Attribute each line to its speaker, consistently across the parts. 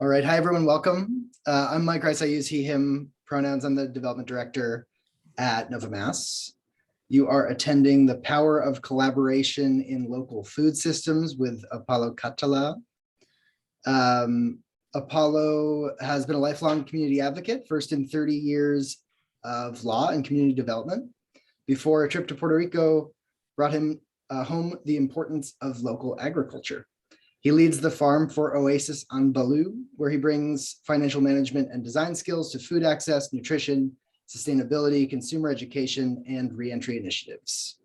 Speaker 1: All right, hi everyone, welcome. I'm Mike Rice. I use he, him pronouns. I'm the development director at Nova Mass. You are attending the Power of Collaboration in Local Food Systems with Apolo Cátala. Apolo has been a lifelong community advocate, first in 30 years of law and community development, before a trip to Puerto Rico brought him home the importance of local agriculture. He leads the farm for OASIS on Ballou, where he brings financial management and design skills to food access, nutrition, sustainability, consumer education, and reentry initiatives.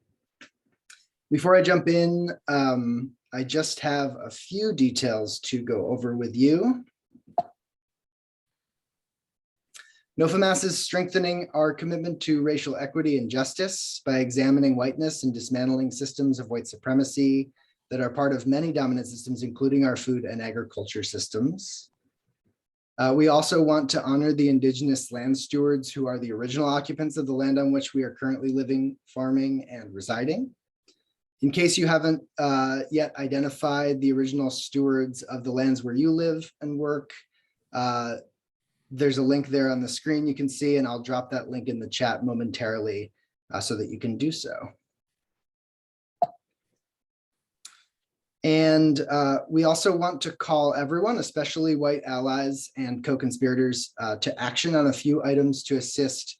Speaker 1: Before I jump in, I just have a few details to go over with you. NOFAMAS is strengthening our commitment to racial equity and justice by examining whiteness and dismantling systems of white supremacy that are part of many dominant systems, including our food and agriculture systems. We also want to honor the indigenous land stewards who are the original occupants of the land on which we are currently living, farming, and residing. In case you haven't yet identified the original stewards of the lands where you live and work, there's a link there on the screen you can see, and I'll drop that link in the chat momentarily so that you can do so. And we also want to call everyone, especially white allies and co-conspirators, to action on a few items to assist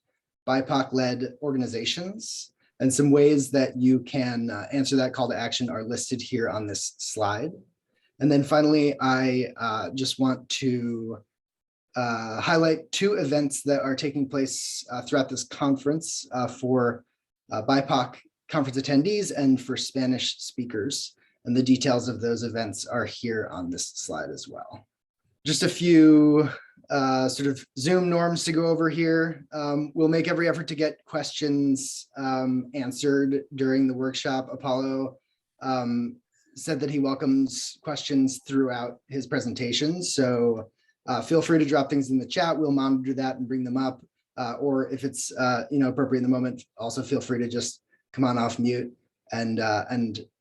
Speaker 1: BIPOC-led organizations. And some ways that you can answer that call to action are listed here on this slide. And then finally, I just want to highlight two events that are taking place throughout this conference for BIPOC conference attendees and for Spanish speakers. And the details of those events are here on this slide as well. Just a few sort of Zoom norms to go over here. We'll make every effort to get questions answered during the workshop. Apolo said that he welcomes questions throughout his presentation. So feel free to drop things in the chat. We'll monitor that and bring them up. Or if it's appropriate in the moment, also feel free to just come on off mute and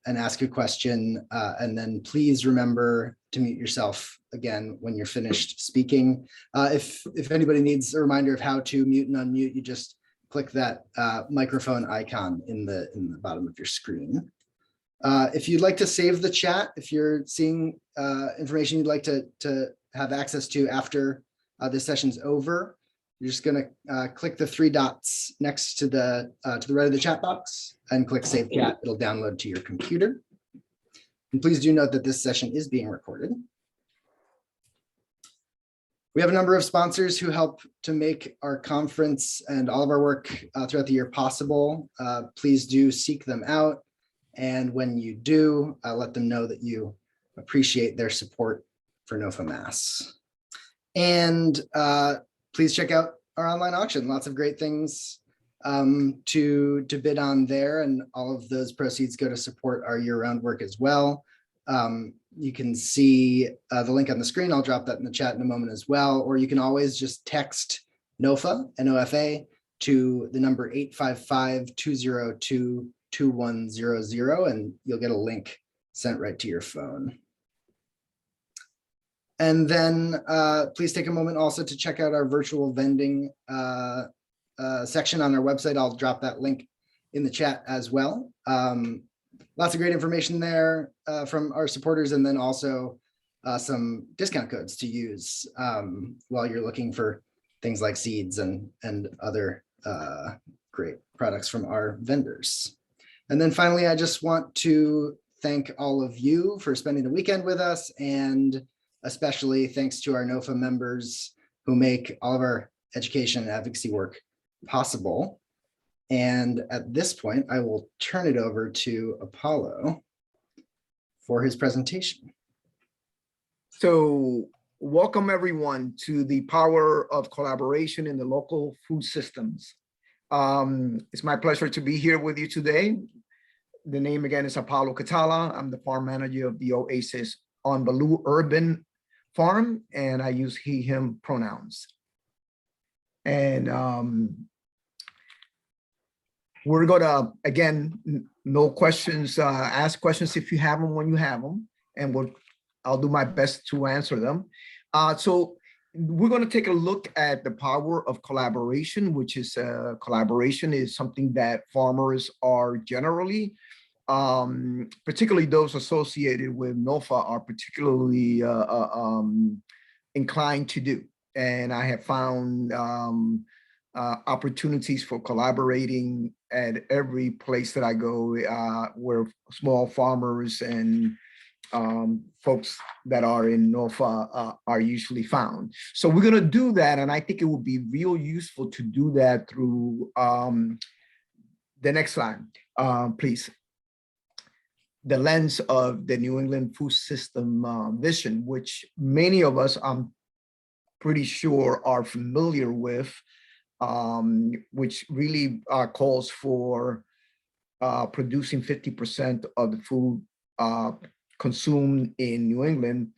Speaker 1: ask a question, and then please remember to mute yourself again when you're finished speaking. If anybody needs a reminder of how to mute and unmute, you just click that microphone icon in the bottom of your screen. If you'd like to save the chat, if you're seeing information you'd like to have access to after this session's over, you're just going to click the three dots next to the right of the chat box and click Save Chat. It'll download to your computer. And please do note that this session is being recorded. We have a number of sponsors who help to make our conference and all of our work throughout the year possible. Please do seek them out. And when you do, let them know that you appreciate their support for NOFAMAS. And please check out our online auction. Lots of great things to bid on there, and all of those proceeds go to support our year-round work as well. You can see the link on the screen. I'll drop that in the chat in a moment as well, or you can always just text NOFA, N-O-F-A, to the number 855-202-2100, and you'll get a link sent right to your phone. And then please take a moment also to check out our virtual vending section on our website. I'll drop that link in the chat as well. Lots of great information there from our supporters, and then also some discount codes to use while you're looking for things like seeds and other great products from our vendors. And then finally, I just want to thank all of you for spending the weekend with us, and especially thanks to our NOFA members who make all of our education and advocacy work possible. And at this point, I will turn it over to Apolo for his presentation.
Speaker 2: So welcome everyone to the Power of Collaboration in the Local Food Systems. It's my pleasure to be here with you today. The name again is Apolo Cátala. I'm the farm manager of the OASIS on Ballou Urban Farm, and I use he, him pronouns. And we're gonna, again, no questions, ask questions if you have them when you have them, and I'll do my best to answer them. So we're going to take a look at the power of collaboration, which is collaboration is something that farmers are generally, particularly those associated with NOFA, are particularly inclined to do. And I have found opportunities for collaborating at every place that I go, where small farmers and folks that are in NOFA are usually found. So we're going to do that, and I think it would be real useful to do that through the next slide, please. The lens of the New England food system vision, which many of us, I'm pretty sure, are familiar with, which really calls for producing 50% of the food consumed in New England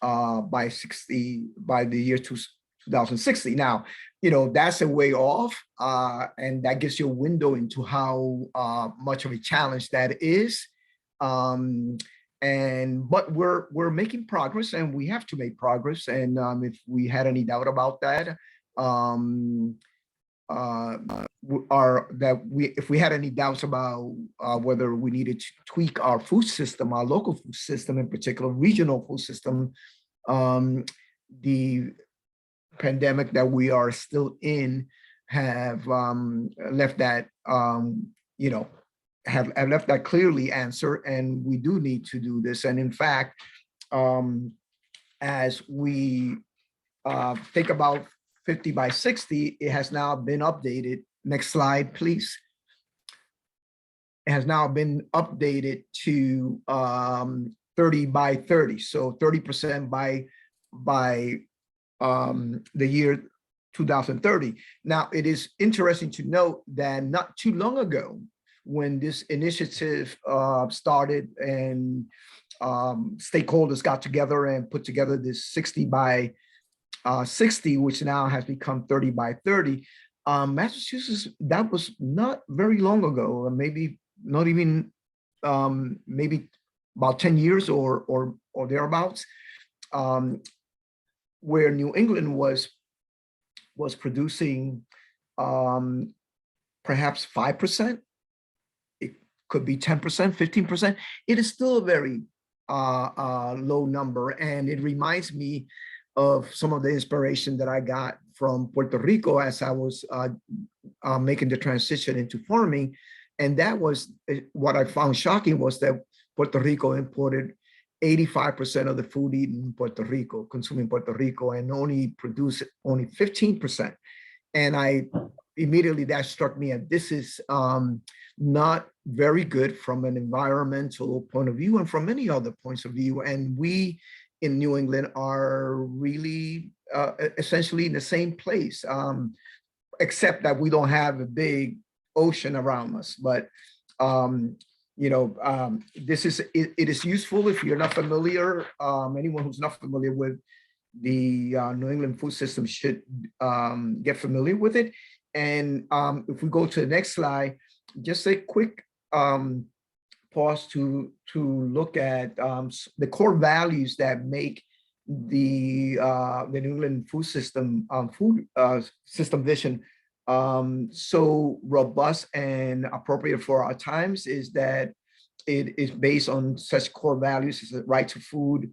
Speaker 2: by the year 2060. Now, you know, that's a way off, and that gives you a window into how much of a challenge that is. But we're making progress, and we have to make progress. And if we had any doubt about that, if we had any doubts about whether we needed to tweak our food system, our local food system, in particular regional food system, the pandemic that we are still in have left that have left that clearly answered, and we do need to do this. And in fact, as we think about 50 by 60, it has now been updated. Next slide, please. It has now been updated to 30 by 30. So 30% by the year 2030. Now, it is interesting to note that not too long ago, when this initiative started and stakeholders got together and put together this 60 by 60, which now has become 30 by 30. Massachusetts, that was not very long ago, maybe not even, maybe about 10 years or thereabouts, where New England was producing perhaps 5%. It could be 10%, 15%. It is still a very low number, and it reminds me of some of the inspiration that I got from Puerto Rico as I was making the transition into farming. And that was what I found shocking, was that Puerto Rico imported 85% of the food eaten in Puerto Rico, consumed in Puerto Rico, and only produced 15%. And immediately that struck me, and this is not very good from an environmental point of view and from many other points of view. And we in New England are really essentially in the same place, except that we don't have a big ocean around us. But it is useful if you're not familiar. Anyone who's not familiar with the New England food system should get familiar with it. And if we go to the next slide, just a quick pause to look at the core values that make the New England food system system vision so robust and appropriate for our times. Is that it is based on such core values as the right to food,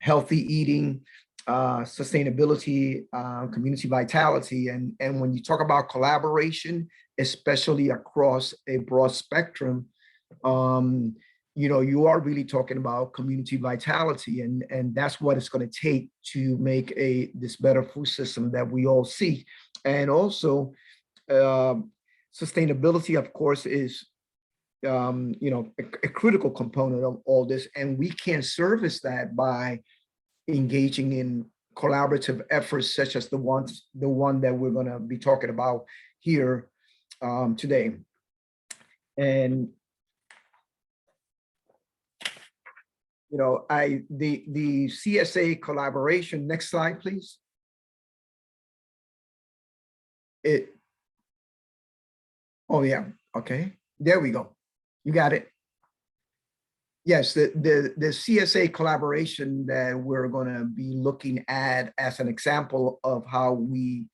Speaker 2: healthy eating, sustainability, community vitality. And when you talk about collaboration, especially across a broad spectrum, you are really talking about community vitality, and that's what it's going to take to make this better food system that we all see. And also, sustainability, of course, is a critical component of all this, and we can service that by engaging in collaborative efforts such as the one that we're going to be talking about here today. And the CSA collaboration. Next slide, please. Oh yeah, okay, there we go. You got it. Yes, the CSA collaboration that we're going to be looking at as an example of how we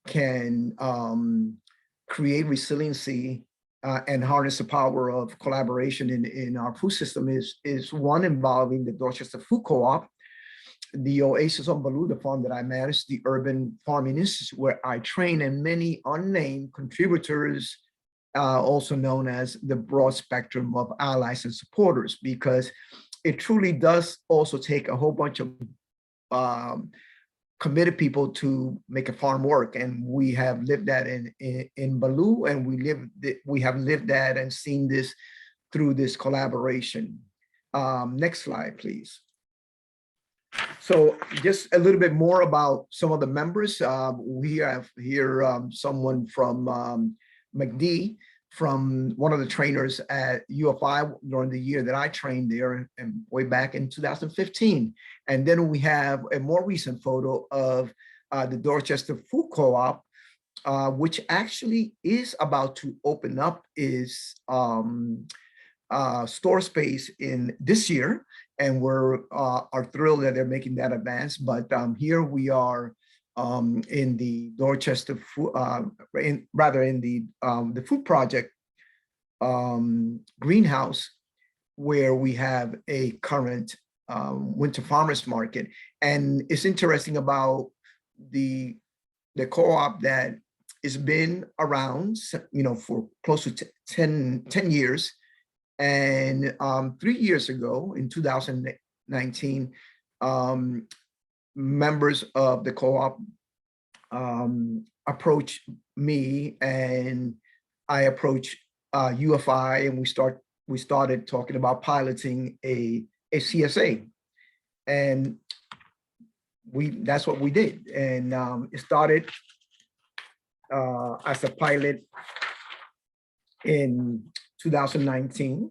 Speaker 2: can create resiliency and harness the power of collaboration in our food system is one involving the Dorchester Food Co-op, the OASIS on Ballou, the farm that I manage, the Urban Farming Institute, where I train, and many unnamed contributors, also known as the broad spectrum of allies and supporters, because it truly does also take a whole bunch of committed people to make a farm work. And we have lived that in Ballou, and we have lived that and seen this through this collaboration. Next slide, please. So just a little bit more about some of the members. We have here someone from McD, from one of the trainers at UFI during the year that I trained there, and way back in 2015. And then we have a more recent photo of the Dorchester Food Co-op, which actually is about to open up its store space in this year. And we're are thrilled that they're making that advance. But here we are in the Dorchester food, in the food project greenhouse, where we have a current winter farmers market. And it's interesting about the co-op that has been around, for close to 10 years. And 3 years ago, in 2019, members of the co-op approached me, and I approached UFI, and we started talking about piloting a CSA, and that's what we did. And it started as a pilot in 2019,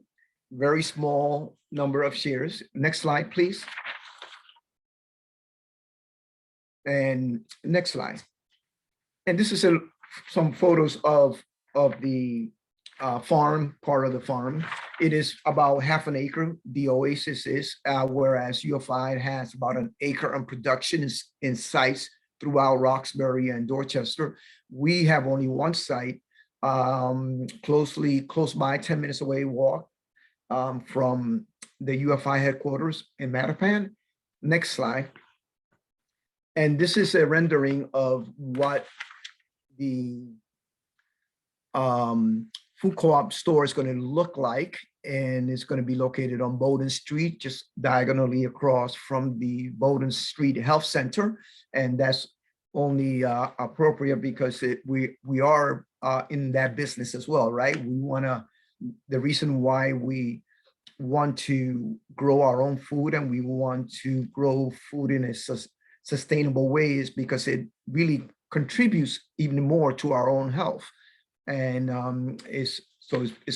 Speaker 2: very small number of shares. Next slide, please. And next slide. And this is some photos of the farm, part of the farm. It is about half an acre, the OASIS is, whereas UFI has about an acre on production in sites throughout Roxbury and Dorchester. We have only one site, close by, 10 minutes away walk from the UFI headquarters in Mattapan. Next slide. And this is a rendering of what the food co-op store is going to look like, and it's going to be located on Bowden Street, just diagonally across from the Bowden Street Health Center. And that's only appropriate because we are in that business as well, right? The reason why we want to grow our own food, and we want to grow food in a sustainable way, is because it really contributes even more to our own health. And it's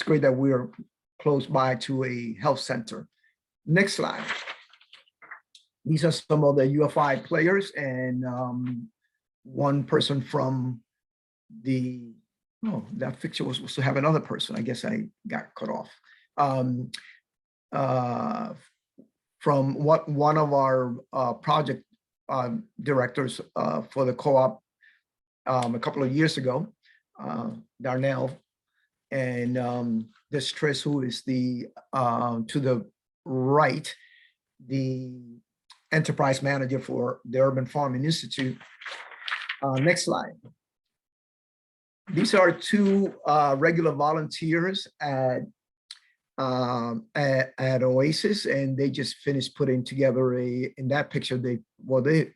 Speaker 2: great that we're close by to a health center. Next slide. These are some of the UFI players, and one person from that picture was supposed to have another person. I guess I got cut off. From one of our project directors for the co-op a couple of years ago, Darnell, and this Tris, who is to the right, the enterprise manager for the Urban Farming Institute. Next slide. These are two regular volunteers at OASIS, and they just finished putting together in that picture, they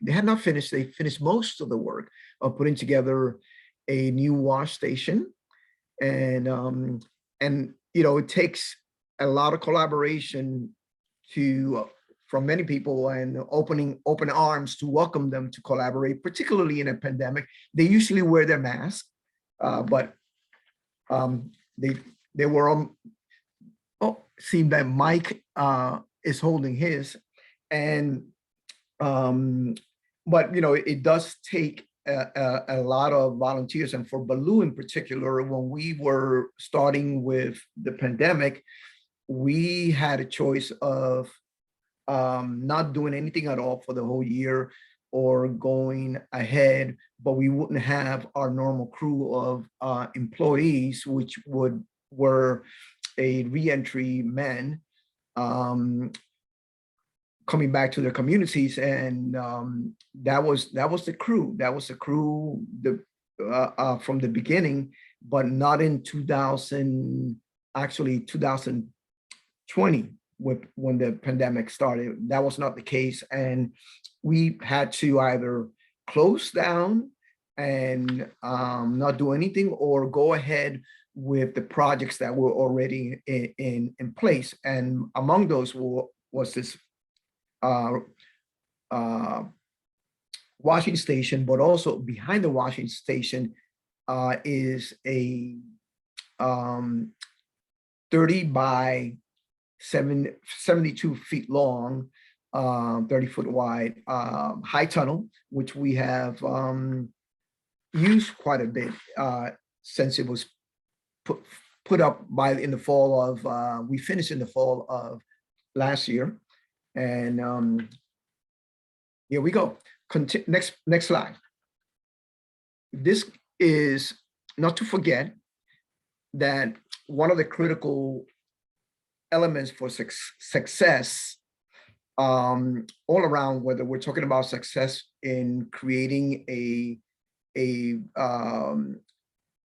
Speaker 2: had not finished, they finished most of the work of putting together a new wash station. And it takes a lot of collaboration from many people, and open arms to welcome them to collaborate, particularly in a pandemic. They usually wear their mask, but they were on. Oh, seemed that Mike is holding his, and but it does take a lot of volunteers. And for Ballou in particular, when we were starting with the pandemic, we had a choice of not doing anything at all for the whole year or going ahead, but we wouldn't have our normal crew of employees, which were a reentry men coming back to their communities, and that was the crew. That was the crew from the beginning, but not in 2020 when the pandemic started. That was not the case, and we had to either close down and not do anything, or go ahead with the projects that were already in place. And among those was this washing station, but also behind the washing station is a 30 by 72 feet long, 30-foot wide high tunnel, which we have used quite a bit since it was put up in the fall of, we finished in the fall of last year. And here we go. Next slide. This is not to forget that one of the critical elements for success all around, whether we're talking about success in creating a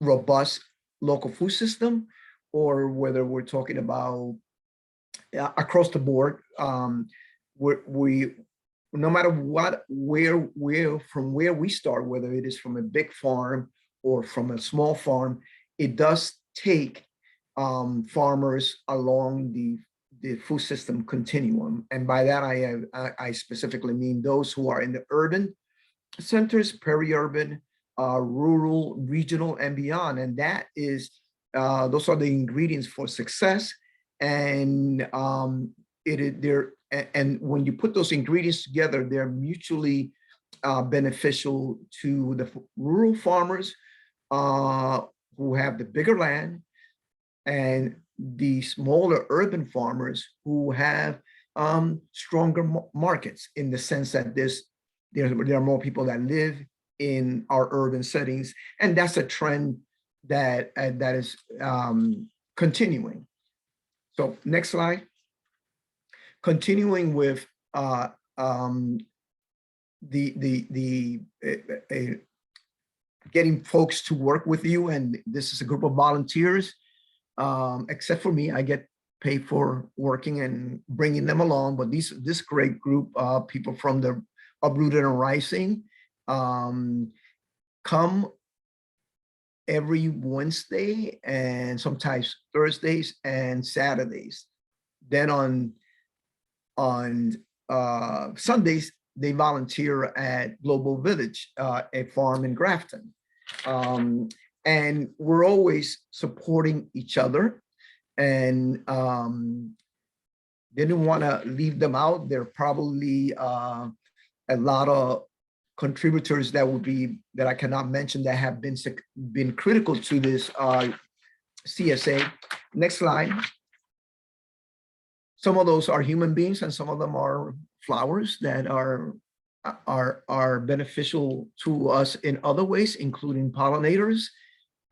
Speaker 2: robust local food system, or whether we're talking about across the board, we no matter what, from where we start, whether it is from a big farm or from a small farm, it does take farmers along the food system continuum. And by that, I specifically mean those who are in the urban centers, peri-urban, rural, regional, and beyond. And that is, those are the ingredients for success. And and when you put those ingredients together, they're mutually beneficial to the rural farmers who have the bigger land, and the smaller urban farmers who have stronger markets, in the sense that there are more people that live in our urban settings, and that's a trend that is continuing. So next slide. Continuing with getting folks to work with you, and this is a group of volunteers. Except for me, I get paid for working and bringing them along. But this great group of people from the Uprooted and Rising come every Wednesday and sometimes Thursdays and Saturdays. Then on Sundays, they volunteer at Global Village, a farm in Grafton. And we're always supporting each other, and didn't want to leave them out. There are probably a lot of contributors that I cannot mention that have been critical to this CSA. Next slide. Some of those are human beings, and some of them are flowers that are beneficial to us in other ways, including pollinators.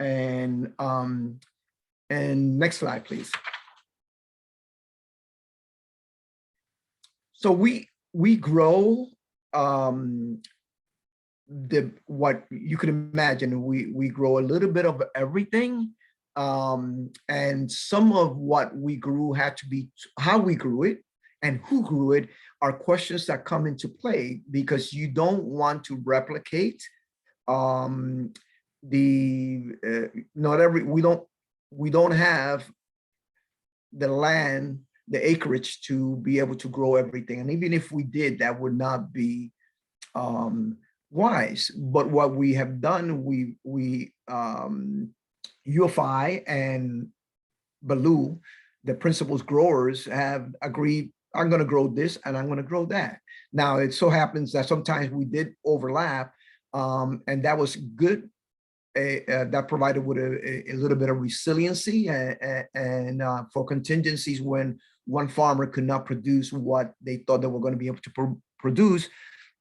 Speaker 2: And next slide, please. So we grow what you can imagine. We grow a little bit of everything. And some of what we grew had to be how we grew it and who grew it are questions that come into play, because you don't want to replicate we don't have the land, the acreage to be able to grow everything. And even if we did, that would not be wise. But what we have done, UFI and Ballou, the principals growers, have agreed, I'm going to grow this and I'm going to grow that. Now, it so happens that sometimes we did overlap, and that was good that provided with a little bit of resiliency and for contingencies when one farmer could not produce what they thought they were going to be able to produce,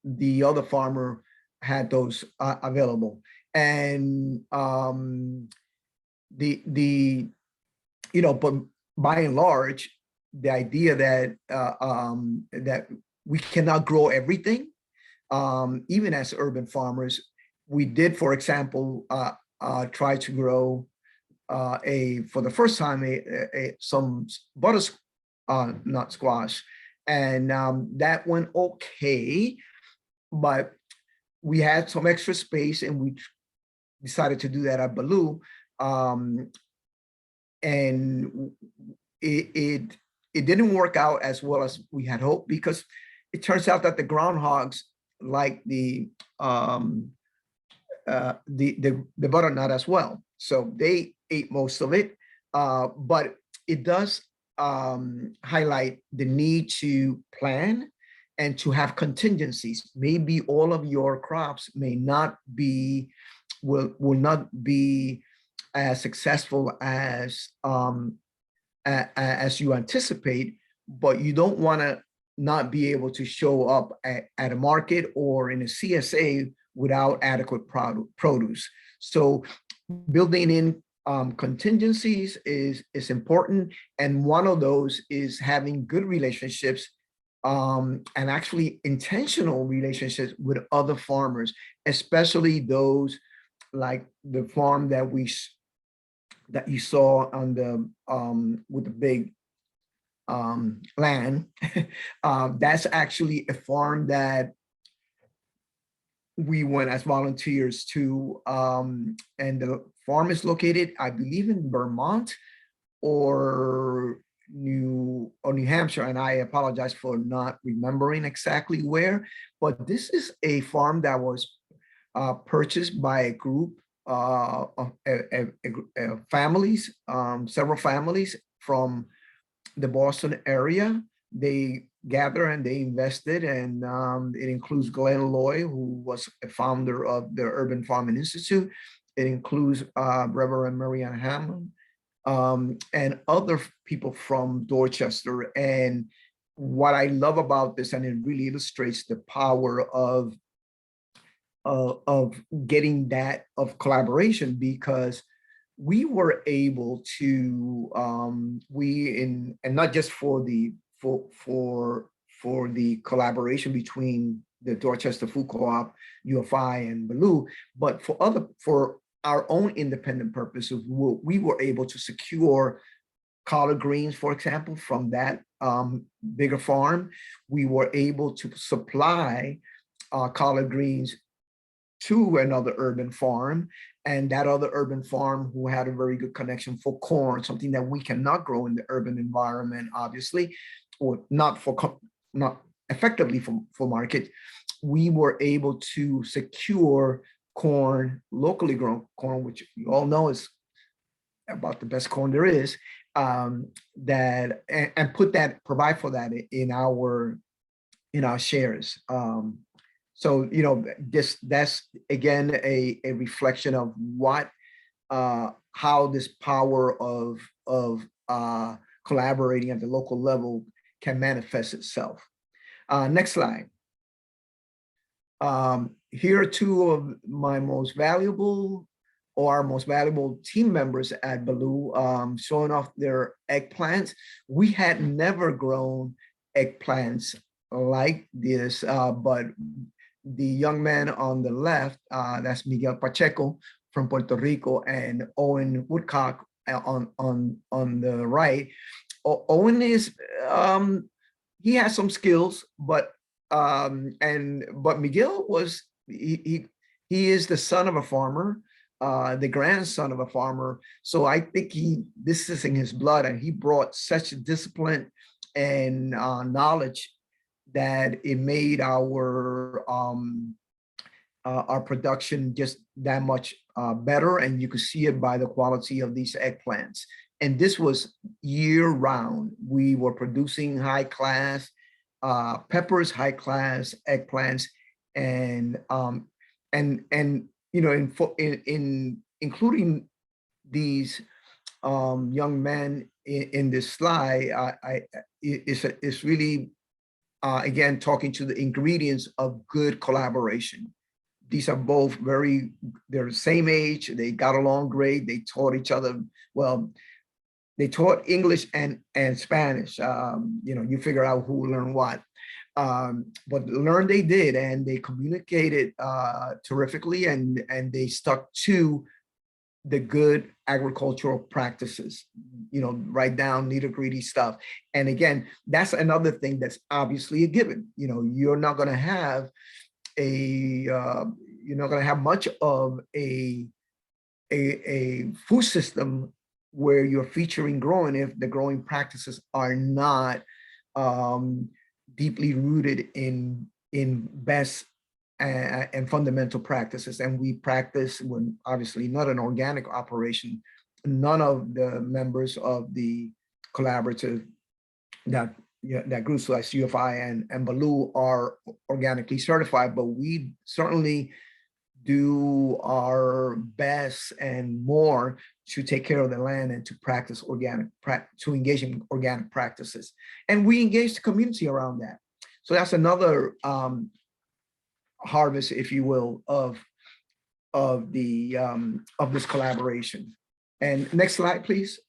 Speaker 2: the other farmer had those available. And but by and large, the idea that that we cannot grow everything, even as urban farmers, we did, for example, try to grow for the first time some butternut squash, and that went okay, but we had some extra space, and we decided to do that at Ballou, and it didn't work out as well as we had hoped, because it turns out that the groundhogs like the butternut as well, so they ate most of it. But it does highlight the need to plan and to have contingencies. Maybe all of your crops may not be will not be as successful as you anticipate, but you don't want to not be able to show up at a market or in a CSA without adequate produce. So building in contingencies is important, and one of those is having good relationships, and actually intentional relationships with other farmers, especially those like the farm that you saw on the with the big land. That's actually a farm that we went as volunteers to, and the farm is located, I believe, in Vermont or New Hampshire, and I apologize for not remembering exactly where, but this is a farm that was purchased by a group of families, several families from the Boston area. They gather and they invested, and it includes Glenn Loy, who was a founder of the Urban Farming Institute. It includes Reverend Marianne Hammond, and other people from Dorchester. And what I love about this, and it really illustrates the power of getting that of collaboration, because we were able to and not just for the collaboration between the Dorchester Food Co-op, UFI, and Ballou, but for our own independent purposes, we were able to secure collard greens, for example, from that bigger farm. We were able to supply collard greens to another urban farm, and that other urban farm who had a very good connection for corn, something that we cannot grow in the urban environment, obviously, or not effectively for market. We were able to secure corn, locally grown corn, which you all know is about the best corn there is, and provide for that in our shares. So, that's again a reflection of how this power of collaborating at the local level can manifest itself. Next slide. Here are two of my most valuable, or our most valuable team members at Ballou, showing off their eggplants. We had never grown eggplants like this, but the young man on the left, that's Miguel Pacheco from Puerto Rico, and Owen Woodcock on the right. Owen is he has some skills, but Miguel was he is the son of a farmer, the grandson of a farmer. So I think this is in his blood, and he brought such discipline and knowledge that it made our production just that much better, and you could see it by the quality of these eggplants. And this was year round. We were producing high class peppers, high class eggplants, and in including these young men in this slide, it's really, again, talking to the ingredients of good collaboration. These are both they're the same age, they got along great, they taught each other, well, they taught English and Spanish. You figure out who learned what. But learn they did, and they communicated terrifically, and they stuck to the good agricultural practices, right down nitty-gritty stuff. And again, that's another thing that's obviously a given. You're not going to have much of a food system where you're featuring growing if the growing practices are not deeply rooted in best and fundamental practices. And we practice, when obviously not an organic operation, none of the members of the collaborative that groups like CFI and Ballou are organically certified, but we certainly do our best and more to take care of the land and to practice to engage in organic practices. And we engage the community around that. So that's another harvest, if you will, of this collaboration. And next slide, please.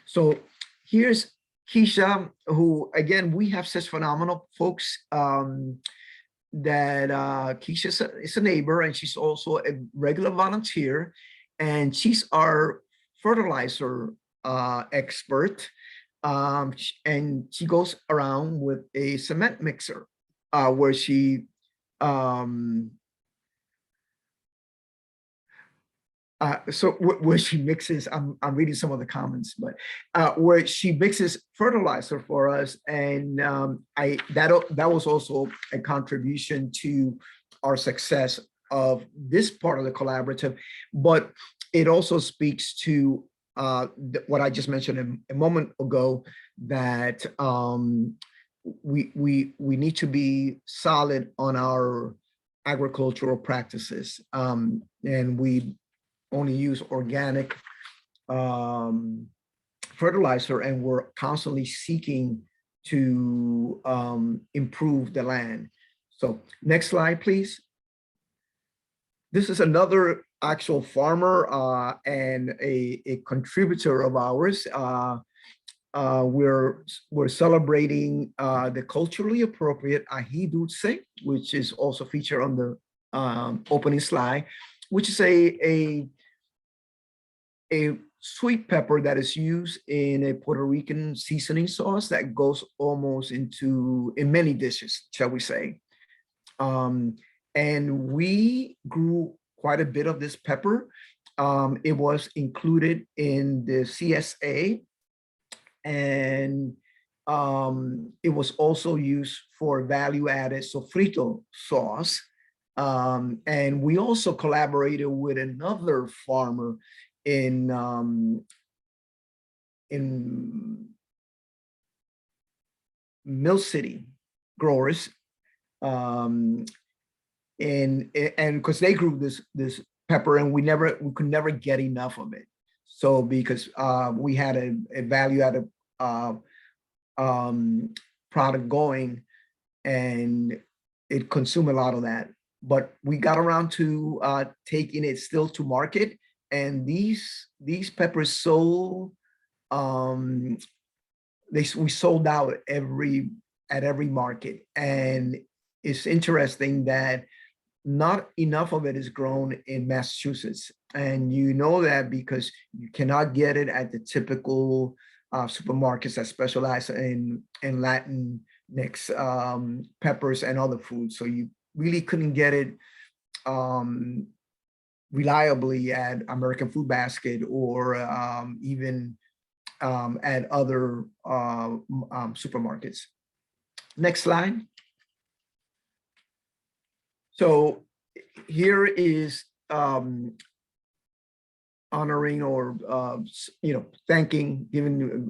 Speaker 2: So here's Keisha, who, again, we have such phenomenal folks that Keisha is a neighbor, and she's also a regular volunteer, and she's our fertilizer expert. And she goes around with a cement mixer where she where she mixes, I'm reading some of the comments, but where she mixes fertilizer for us. And that was also a contribution to our success of this part of the collaborative, but it also speaks to what I just mentioned a moment ago, that we need to be solid on our agricultural practices, and we only use organic fertilizer, and we're constantly seeking to improve the land. So next slide, please. This is another actual farmer and a contributor of ours. We're celebrating the culturally appropriate ají dulce, which is also featured on the opening slide, which is a sweet pepper that is used in a Puerto Rican seasoning sauce that goes almost in many dishes, shall we say. And we grew quite a bit of this pepper. It was included in the CSA, and it was also used for value-added sofrito sauce. And we also collaborated with another farmer in Mill City growers, and because they grew this pepper, and we could never get enough of it. So because we had a value-added product going, and it consumed a lot of that. But we got around to taking it still to market, and these peppers sold. We sold out at every market, and it's interesting that not enough of it is grown in Massachusetts, and you know that because you cannot get it at the typical supermarkets that specialize in Latinx peppers and other foods. So you really couldn't get it reliably at American Food Basket or even at other supermarkets. Next slide. So here is honoring or thanking,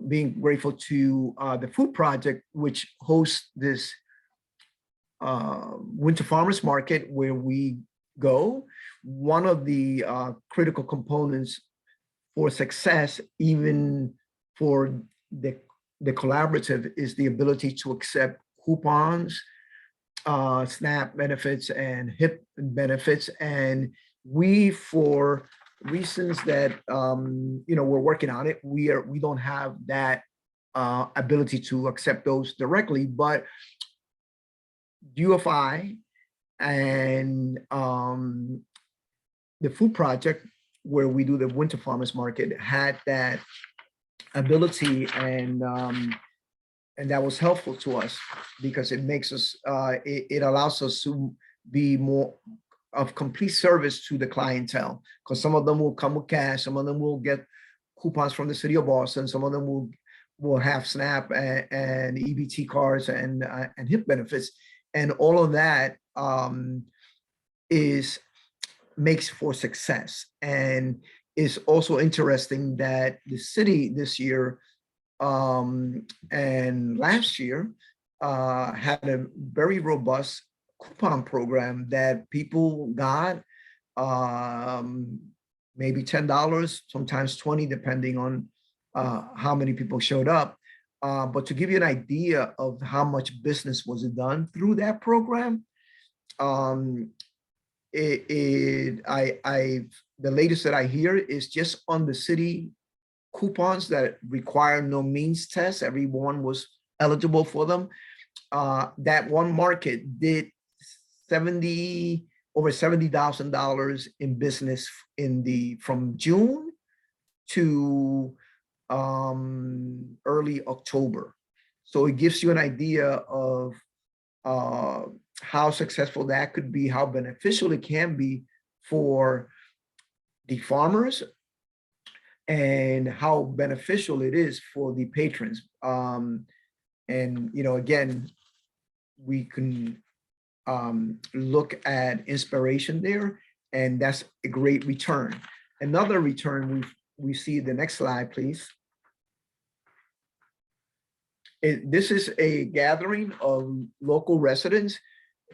Speaker 2: being grateful to the Food Project, which hosts this Winter Farmers Market, where we go. One of the critical components for success, even for the collaborative, is the ability to accept coupons, SNAP benefits, and HIP benefits. And we, for reasons that we're working on it, we don't have that ability to accept those directly, but UFI and the food project, where we do the winter farmers market, had that ability, and that was helpful to us because it makes us it allows us to be more of complete service to the clientele, because some of them will come with cash, some of them will get coupons from the city of Boston, some of them will have SNAP and EBT cards and HIP benefits, and all of that makes for success. And it's also interesting that the city this year and last year had a very robust coupon program that people got, maybe $10, sometimes $20, depending on how many people showed up. But to give you an idea of how much business was done through that program, the latest that I hear is just on the city coupons that require no means test, everyone was eligible for them. That one market did over $70,000 in business from June to early October. So it gives you an idea of how successful that could be, how beneficial it can be for the farmers, and how beneficial it is for the patrons. And again, we can look at inspiration there, and that's a great return. Another return we see the next slide, please. This is a gathering of local residents.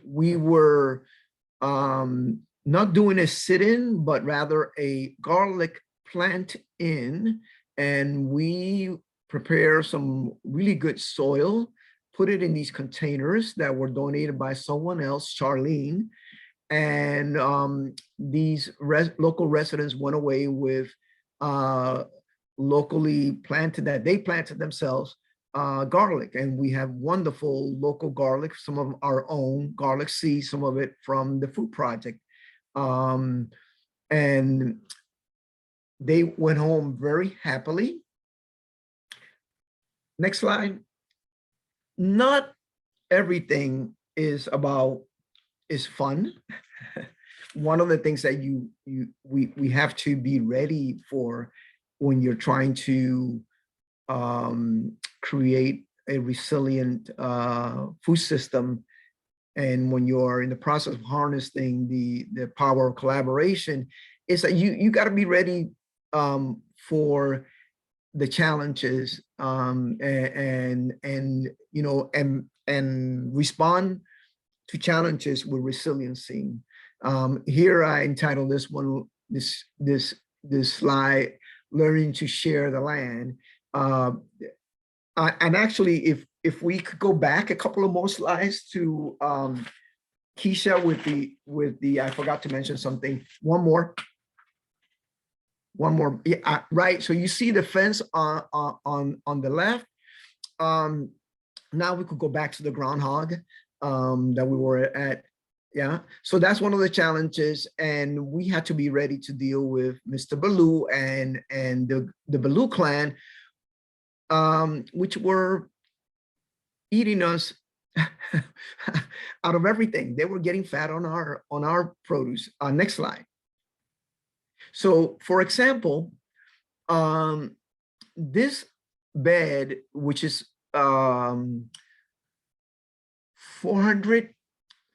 Speaker 2: We were not doing a sit-in, but rather a garlic plant-in, and we prepare some really good soil, put it in these containers that were donated by someone else, Charlene, and these local residents went away with locally planted, that they planted themselves, garlic. And we have wonderful local garlic, some of our own garlic seeds, some of it from the food project. And they went home very happily. Next slide. Not everything is fun. One of the things that we have to be ready for when you're trying to create a resilient food system, and when you're in the process of harnessing the power of collaboration, is that you got to be ready for the challenges, and respond to challenges with resiliency. Here I entitled this one, this slide, "Learning to Share the Land." And actually, if we could go back a couple of more slides to Keisha with the I forgot to mention something. One more. Yeah, right. So you see the fence on the left. Now we could go back to the groundhog that we were at. Yeah. So that's one of the challenges, and we had to be ready to deal with Mr. Ballou and the Ballou clan, which were eating us out of everything. They were getting fat on our produce. Next slide. So, for example, this bed, which is 400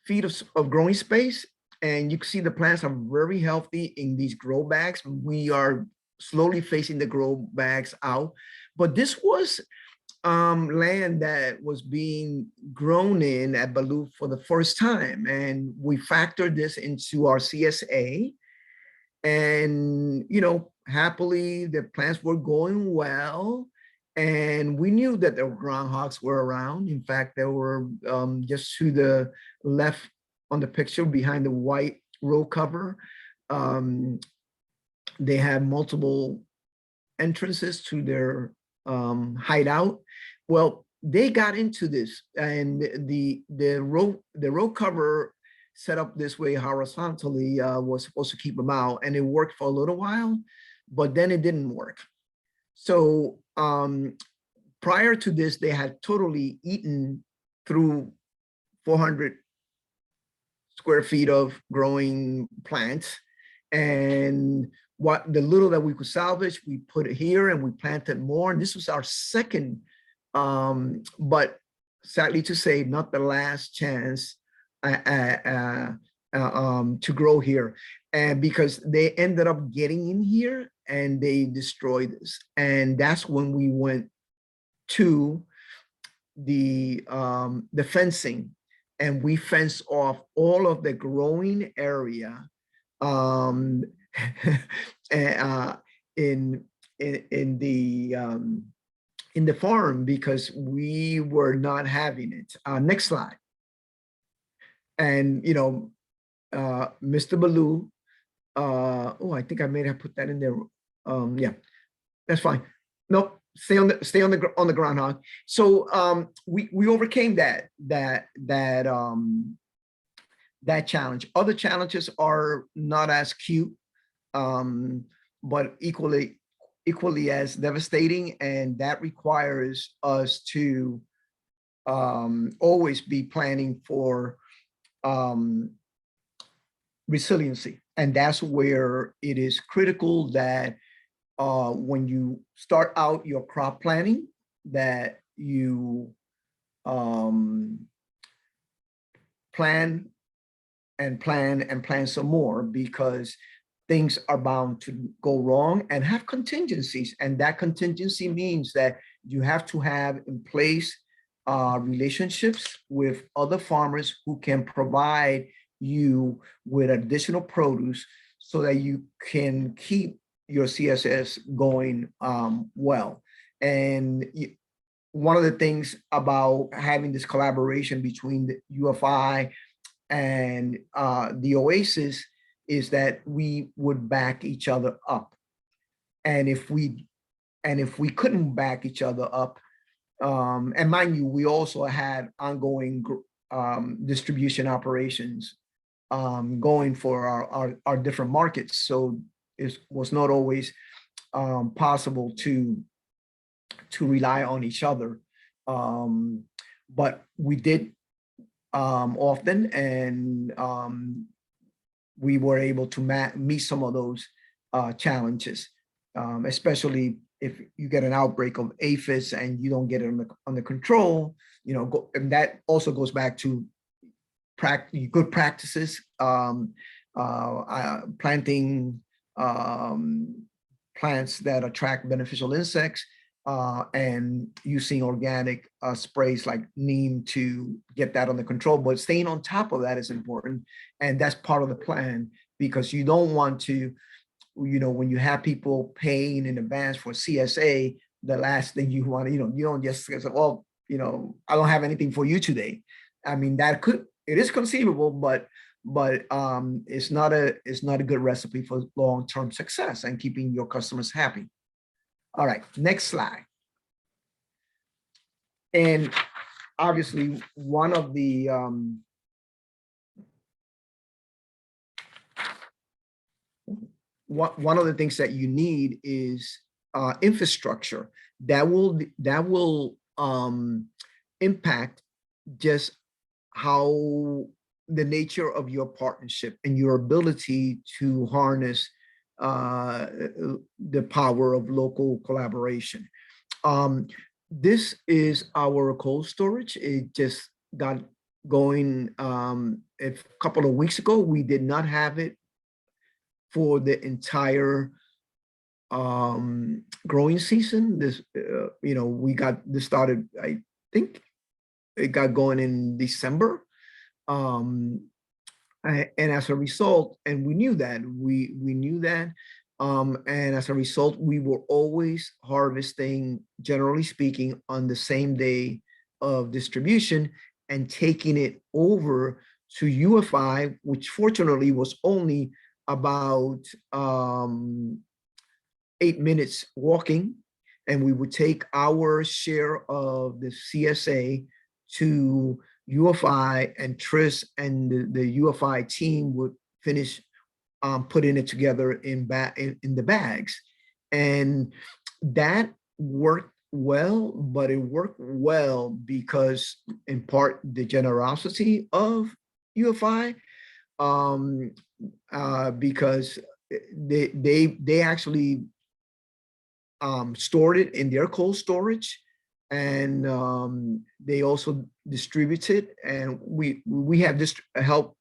Speaker 2: feet of growing space, and you can see the plants are very healthy in these grow bags. We are slowly phasing the grow bags out, but this was land that was being grown in at Ballou for the first time. And we factored this into our CSA. And, happily, the plants were going well. And we knew that the groundhogs were around. In fact, they were just to the left on the picture behind the white row cover. They have multiple entrances to their hideout. Well, they got into this, and the row cover set up this way horizontally was supposed to keep them out, and it worked for a little while, but then it didn't work. So prior to this, they had totally eaten through 400 square feet of growing plants, and what the little that we could salvage, we put it here and we planted more. And this was our second, but sadly to say, not the last chance to grow here. And because they ended up getting in here and they destroyed this. And that's when we went to the fencing, and we fenced off all of the growing area in the farm, because we were not having it. Next slide. And Mr. Ballou, oh, I think I may have put that in there. Yeah, that's fine. Nope, stay on the groundhog. So we overcame that challenge. Other challenges are not as cute, but equally as devastating, and that requires us to always be planning for resiliency. And that's where it is critical that when you start out your crop planning, that you plan some more, because things are bound to go wrong, and have contingencies. And that contingency means that you have to have in place relationships with other farmers who can provide you with additional produce so that you can keep your CSS going well. And one of the things about having this collaboration between the UFI and the OASIS is that we would back each other up. And if we couldn't back each other up, and mind you, we also had ongoing distribution operations going for our different markets. So it was not always possible to rely on each other. But we did often, and we were able to meet some of those challenges, especially if you get an outbreak of aphids and you don't get it under control. And that also goes back to good practices, planting plants that attract beneficial insects, and using organic sprays like neem to get that under control. But staying on top of that is important, and that's part of the plan, because you don't want to, when you have people paying in advance for CSA, the last thing you want to, you don't just say, well, I don't have anything for you today. I mean, it is conceivable, but it's not a good recipe for long-term success and keeping your customers happy. All right, next slide. And obviously, one of the things that you need is infrastructure that will impact just how the nature of your partnership and your ability to harness the power of local collaboration. This is our cold storage. It just got going a couple of weeks ago. We did not have it for the entire growing season. This, we got this started, I think it got going in December. And as a result, and we knew that, and as a result, we were always harvesting, generally speaking, on the same day of distribution and taking it over to UFI, which fortunately was only about 8 minutes walking. And we would take our share of the CSA to UFI, and Tris and the UFI team would finish putting it together in the bags. And that worked well, but it worked well because, in part, the generosity of UFI, because they actually stored it in their cold storage, and they also distributed, and we have this help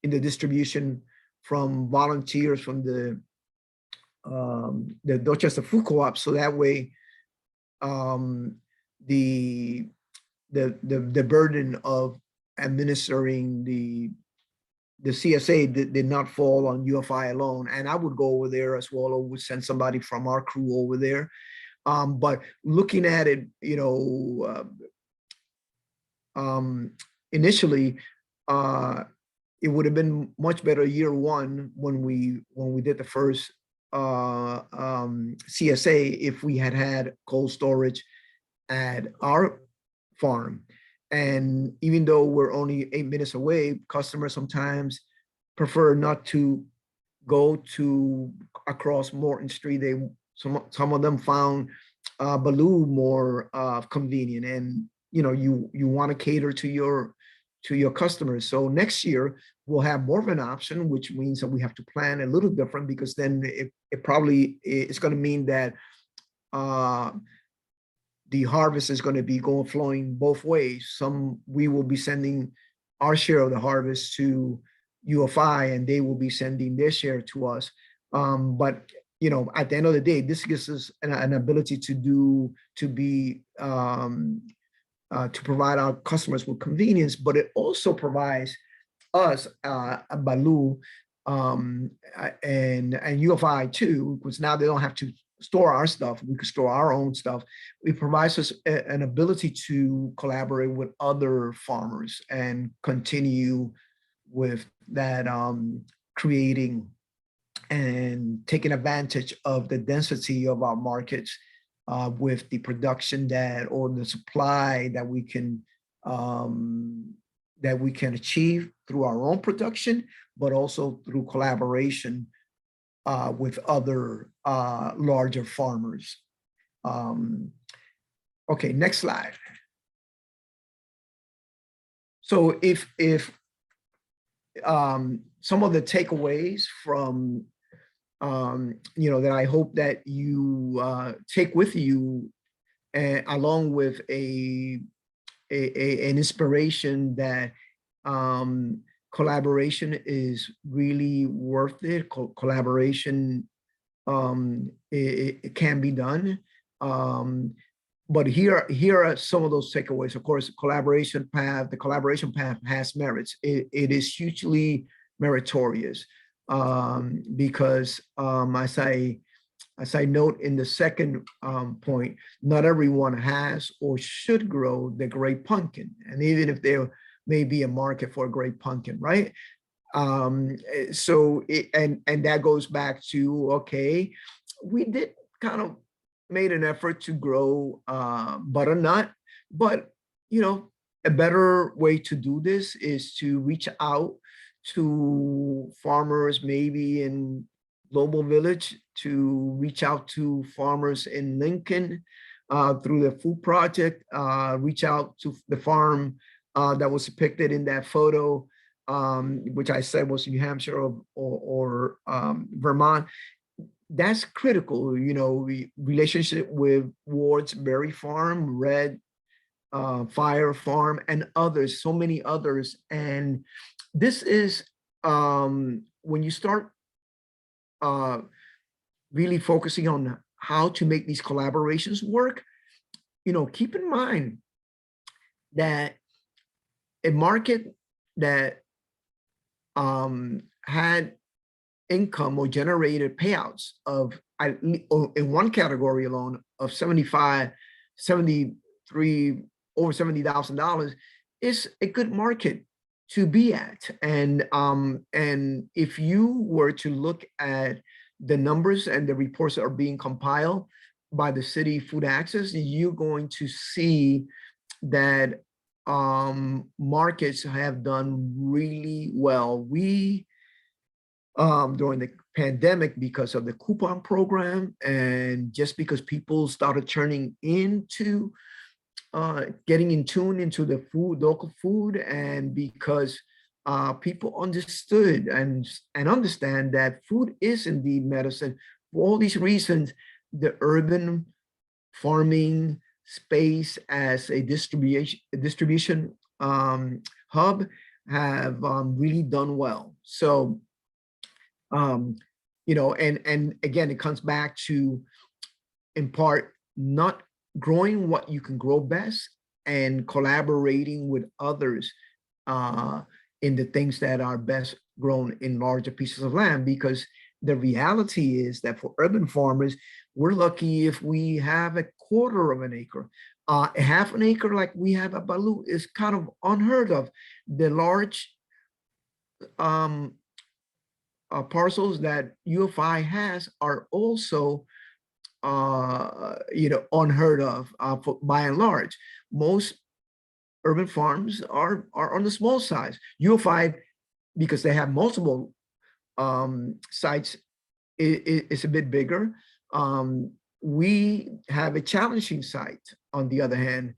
Speaker 2: in the distribution from volunteers from the Dorchester Food Co-op, so that way the burden of administering the CSA did not fall on UFI alone. And I would go over there as well, or would send somebody from our crew over there. But looking at it, initially, it would have been much better year one when we did the first CSA if we had cold storage at our farm. And even though we're only 8 minutes away, customers sometimes prefer not to go across Morton Street. Some of them found Ballou more convenient, and you want to cater to your customers. So next year we'll have more of an option, which means that we have to plan a little different, because then it probably is going to mean that the harvest is going to be flowing both ways. We will be sending our share of the harvest to UFI, and they will be sending their share to us. But at the end of the day, this gives us an ability to provide our customers with convenience, but it also provides us, Ballou, and UFI too, because now they don't have to store our stuff. We can store our own stuff. It provides us an ability to collaborate with other farmers and continue with that, creating and taking advantage of the density of our markets, with the production or the supply that we can achieve through our own production, but also through collaboration with other larger farmers. Okay, next slide. So if some of the takeaways from that I hope that you take with you, along with an inspiration that collaboration is really worth it. Collaboration, it can be done. But here are some of those takeaways. Of course, the collaboration path has merits. It is hugely meritorious, because as I note in the second point, not everyone has or should grow the great pumpkin, and even if there may be a market for a great pumpkin, right? So that goes back to, okay, we did kind of made an effort to grow butternut, but a better way to do this is to reach out to farmers, maybe in Global Village, to reach out to farmers in Lincoln through the food project, reach out to the farm that was depicted in that photo, which I said was New Hampshire or Vermont. That's critical, relationship with Ward's Berry Farm, Red Fire Farm, and others, so many others. And this is when you start really focusing on how to make these collaborations work, keep in mind that a market that had income or generated payouts of in one category alone of 73, over $70,000 is a good market to be at. And if you were to look at the numbers and the reports that are being compiled by the city food access, you're going to see that markets have done really well. We during the pandemic, because of the coupon program and just because people started turning into getting in tune into the local food, and because people understood and understand that food is indeed medicine. For all these reasons, the urban farming space as a distribution hub have really done well. So, and again, it comes back to, in part, not growing what you can grow best and collaborating with others in the things that are best grown in larger pieces of land. Because the reality is that for urban farmers, we're lucky if we have a quarter of an acre. A half an acre like we have at Ballou is kind of unheard of. The large parcels that UFI has are also unheard of by and large. Most urban farms are on the small size. UFI, because they have multiple sites, is a bit bigger. We have a challenging site, on the other hand.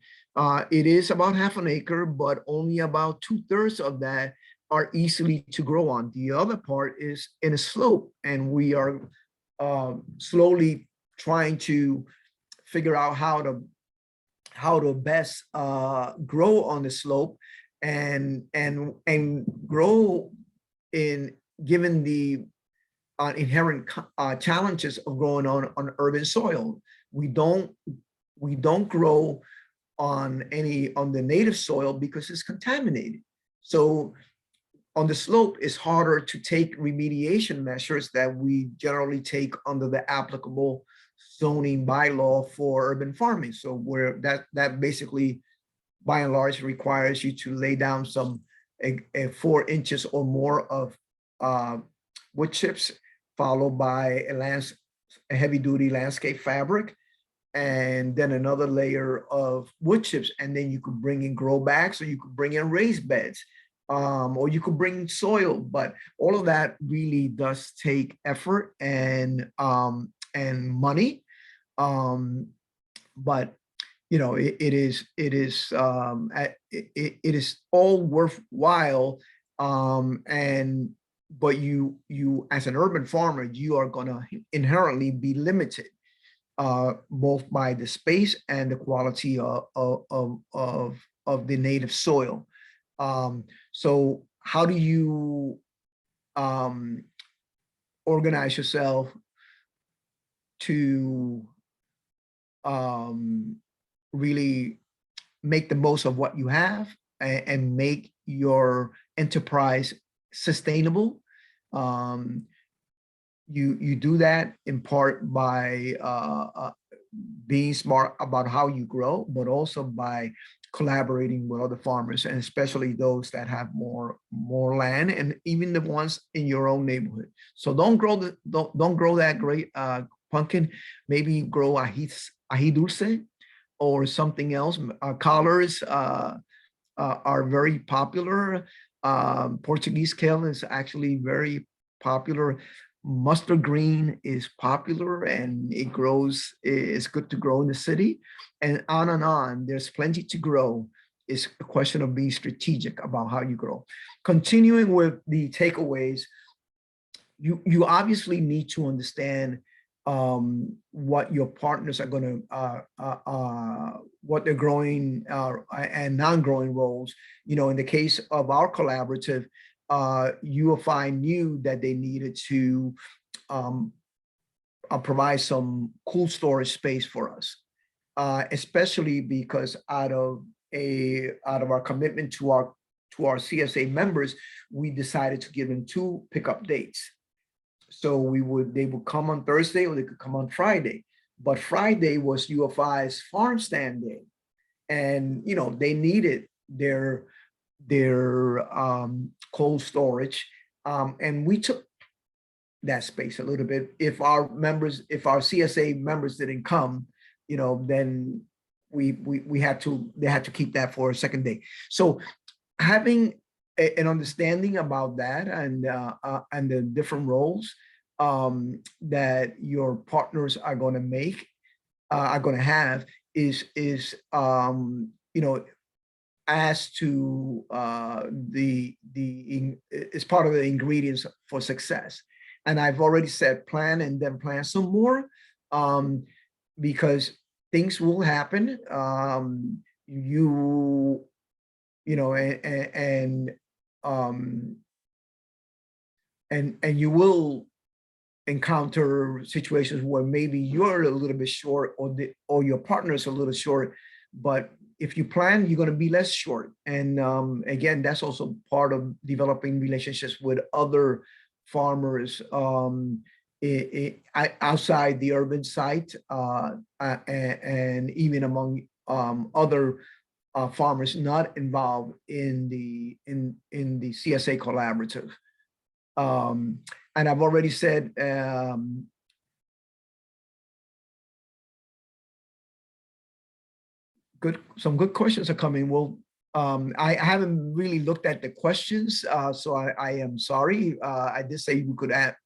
Speaker 2: It is about half an acre, but only about 2/3 of that are easily to grow on. The other part is in a slope, and we are slowly trying to figure out how to best grow on the slope and grow in, given the inherent challenges of growing on urban soil. We don't grow on the native soil because it's contaminated. So on the slope, it's harder to take remediation measures that we generally take under the applicable zoning bylaw for urban farming. So where that basically, by and large, requires you to lay down some 4 inches or more of wood chips, followed by a heavy-duty landscape fabric, and then another layer of wood chips. And then you could bring in grow bags, or you could bring in raised beds, or you could bring soil. But all of that really does take effort and money. But it is all worthwhile. But you as an urban farmer, you are going to inherently be limited, both by the space and the quality of the native soil. So how do you organize yourself to really make the most of what you have and make your enterprise sustainable? You do that in part by being smart about how you grow, but also by collaborating with other farmers, and especially those that have more land, and even the ones in your own neighborhood. So don't grow that great pumpkin. Maybe grow ají dulce or something else. Collards are very popular. Portuguese kale is actually very popular. Mustard green is popular, and it grows. It's good to grow in the city, and on and on. There's plenty to grow. It's a question of being strategic about how you grow. Continuing with the takeaways, you obviously need to understand what your partners are going to what they're growing and non-growing roles. In the case of our collaborative, UFI knew that they needed to provide some cold storage space for us, especially because out of our commitment to our CSA members, we decided to give them 2 pickup dates. So they would come on Thursday or they could come on Friday. But Friday was UFI's farm stand day. And, you know, they needed their cold storage. And we took that space a little bit. If our CSA members didn't come, you know, then they had to keep that for a second day. So having an understanding about that and the different roles that your partners are going to have is you know, as to is part of the ingredients for success. And I've already said plan and then plan some more, because things will happen. You know, and you will encounter situations where maybe you're a little bit short or your partner's a little short, but if you plan, you're going to be less short. And again, that's also part of developing relationships with other farmers outside the urban site, and even among other farmers not involved in the CSA collaborative. And I've already said some good questions are coming. Well, I haven't really looked at the questions, so I am sorry. I did say we could add.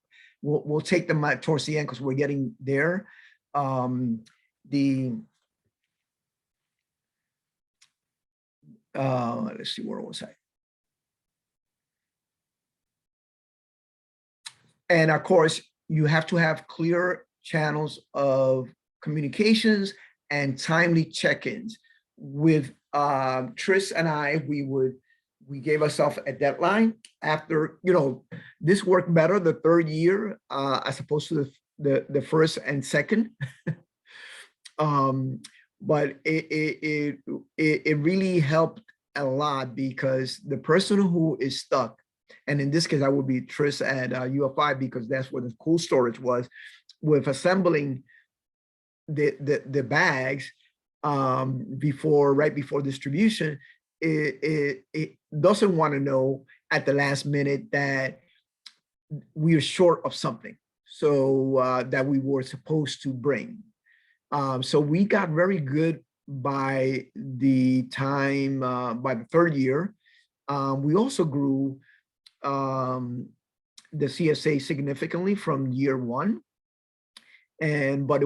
Speaker 2: We'll take them towards the end because we're getting there. Let's see, where was I? And of course, you have to have clear channels of communications and timely check-ins. With Tris and I, we gave ourselves a deadline after, you know, this worked better the 3rd year as opposed to the first and second. But it really helped a lot because the person who is stuck, and in this case, I would be Tris at UFI because that's where the cold storage was, with assembling the bags right before distribution. It doesn't want to know at the last minute that we are short of something, so that we were supposed to bring. So we got very good by the time, by the 3rd year. We also grew the CSA significantly from year 1. But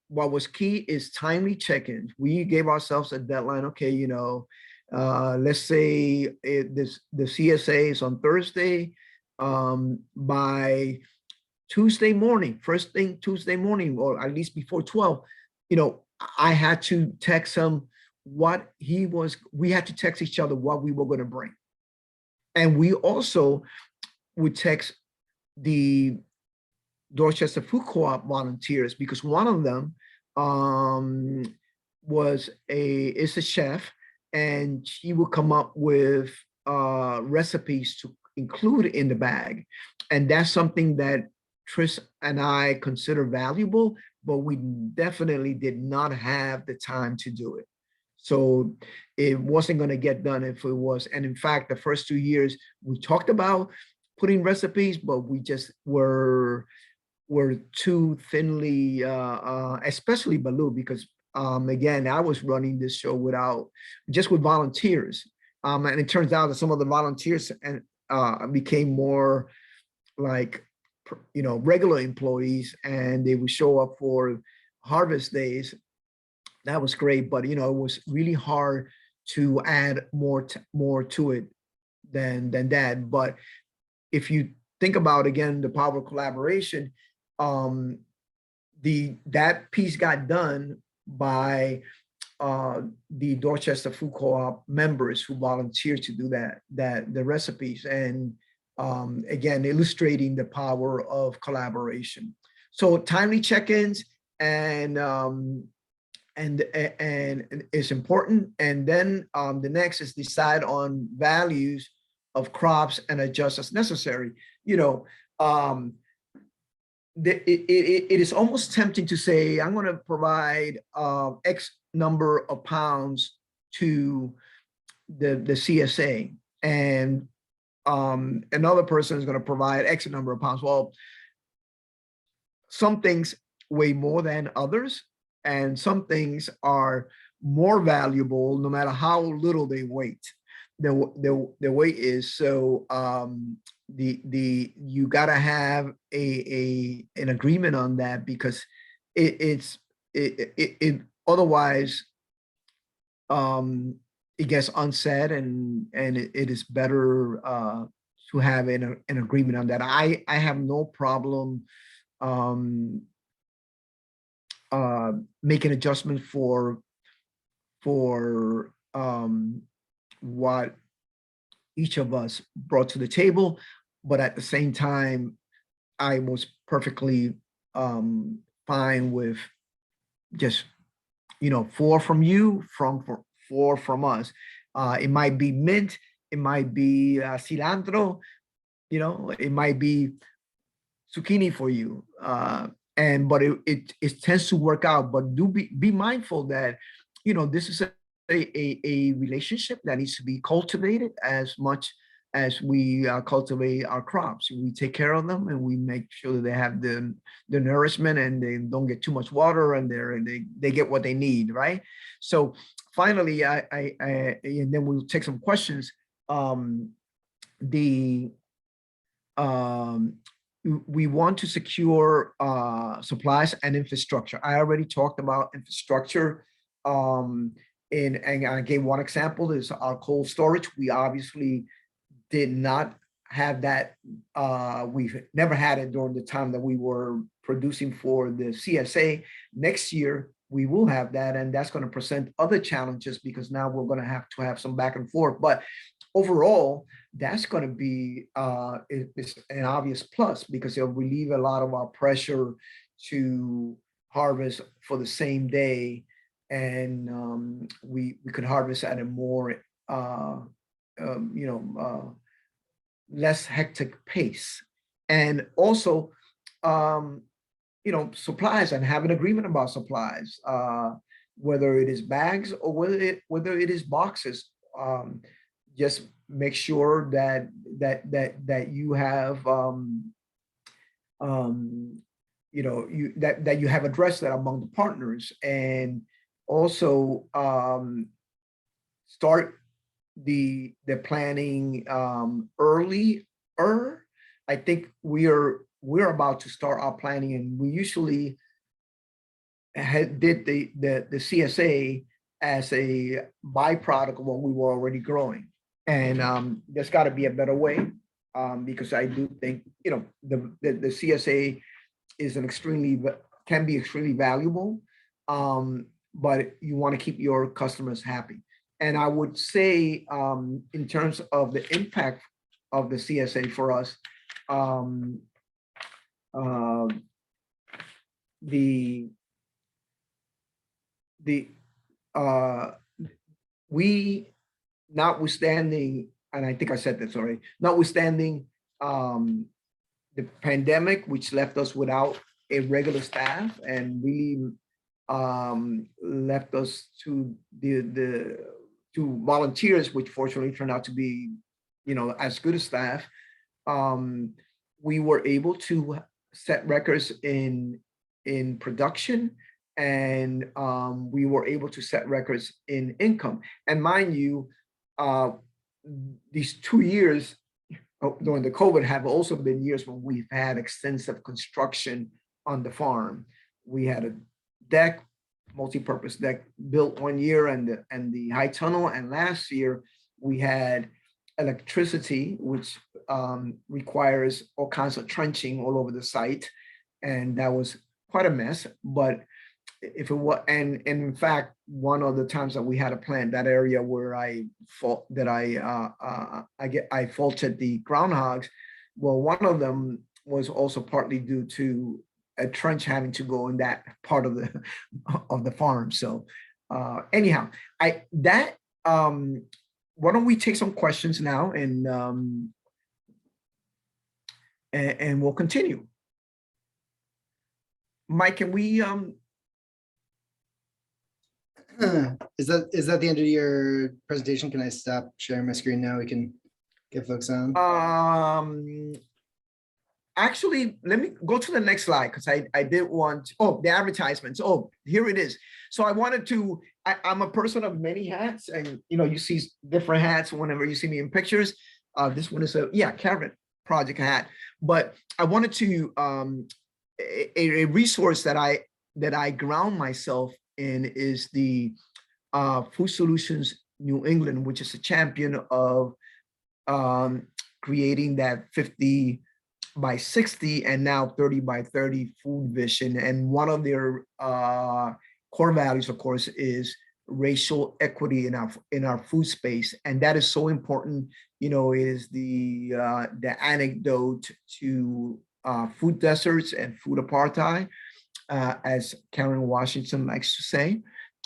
Speaker 2: what was key is timely check-ins. We gave ourselves a deadline. Okay, you know, let's say the CSA is on Thursday. By Tuesday morning, first thing Tuesday morning, or at least before 12, you know, I had to text him we had to text each other what we were going to bring. And we also would text the Dorchester Food Co-op volunteers, because one of them is a chef, and she would come up with recipes to include in the bag. And that's something that Tris and I consider valuable, but we definitely did not have the time to do it. So it wasn't going to get done if it was. And in fact, the first 2 years we talked about putting recipes, but we just were too thinly, especially Ballou, because again, I was running this show with volunteers. And it turns out that some of the volunteers became more like, you know, regular employees, and they would show up for harvest days. That was great, but you know, it was really hard to add more to it than that. But if you think about, again, the power of collaboration, that piece got done by the Dorchester Food Co-op members who volunteered to do the recipes, and again, illustrating the power of collaboration. So timely check-ins and it's important. And then the next is decide on values of crops and adjust as necessary. You know, it is almost tempting to say, I'm going to provide X number of pounds to the CSA, and another person is going to provide X number of pounds. Well, some things weigh more than others, and some things are more valuable no matter how little they weight. The weight is. So you got to have an agreement on that, because it otherwise it gets unsaid, and it is better to have an agreement on that. I have no problem making adjustments for what each of us brought to the table, but at the same time, I was perfectly fine with just, you know, 4 from you, 4 from us. It might be mint, it might be cilantro, you know, it might be zucchini for you. But it tends to work out. But do be mindful that, you know, this is a relationship that needs to be cultivated as much as we cultivate our crops. We take care of them, and we make sure that they have the nourishment, and they don't get too much water, and they get what they need, right? So finally, and then we'll take some questions. We want to secure supplies and infrastructure. I already talked about infrastructure. And I gave one example is our cold storage. We obviously did not have that. We've never had it during the time that we were producing for the CSA. Next year, we will have that, and that's going to present other challenges, because now we're going to have some back and forth. But overall, that's going to be it's an obvious plus, because it'll relieve a lot of our pressure to harvest for the same day, and we could harvest at a more less hectic pace. And also supplies, and have an agreement about supplies, whether it is bags or whether it is boxes. Just make sure that you have that you have addressed that among the partners, and also start the planning earlier. I think we're about to start our planning, and we usually did the CSA as a byproduct of what we were already growing. And there's got to be a better way, because I do think the CSA is can be extremely valuable, but you want to keep your customers happy. And I would say, in terms of the impact of the CSA for us, we, notwithstanding, and I think I said this already, notwithstanding the pandemic, which left us without a regular staff, and really left us to to volunteers, which fortunately turned out to be as good as staff. We were able to set records in production, and we were able to set records in income. And mind you, these 2 years during the COVID have also been years when we've had extensive construction on the farm. We had a deck, multi-purpose deck, built 1 year, and the high tunnel, and last year we had electricity, which requires all kinds of trenching all over the site, and that was quite a mess. But if it was, and in fact, one of the times that we had a plant, that area where I faulted the groundhogs, well, one of them was also partly due to a trench having to go in that part of the farm. So anyhow, why don't we take some questions now, and we'll continue. Mike, can we
Speaker 1: Is that the end of your presentation? Can I stop sharing my screen now? We can get folks on.
Speaker 2: Actually, let me go to the next slide, because I did want, the advertisements. Oh, here it is. So I wanted to, I'm a person of many hats, and you see different hats whenever you see me in pictures. This one is a caravan project hat, but I wanted to a resource that I ground myself in is the Food Solutions New England, which is a champion of creating that 50 by 60 and now 30 by 30 food vision. And one of their core values, of course, is racial equity in our food space. And that is so important. Is the anecdote to food deserts and food apartheid, as Karen Washington likes to say,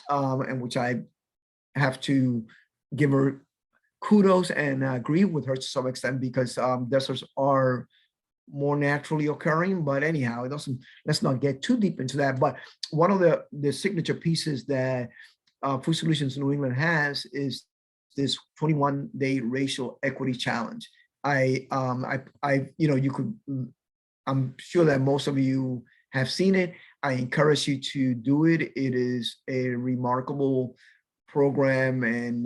Speaker 2: and which I have to give her kudos and agree with her to some extent, because deserts are more naturally occurring. But anyhow, let's not get too deep into that. But one of the signature pieces that Food Solutions New England has is this 21-day racial equity challenge. You could, I'm sure that most of you have seen it. I encourage you to do it. It is a remarkable program, and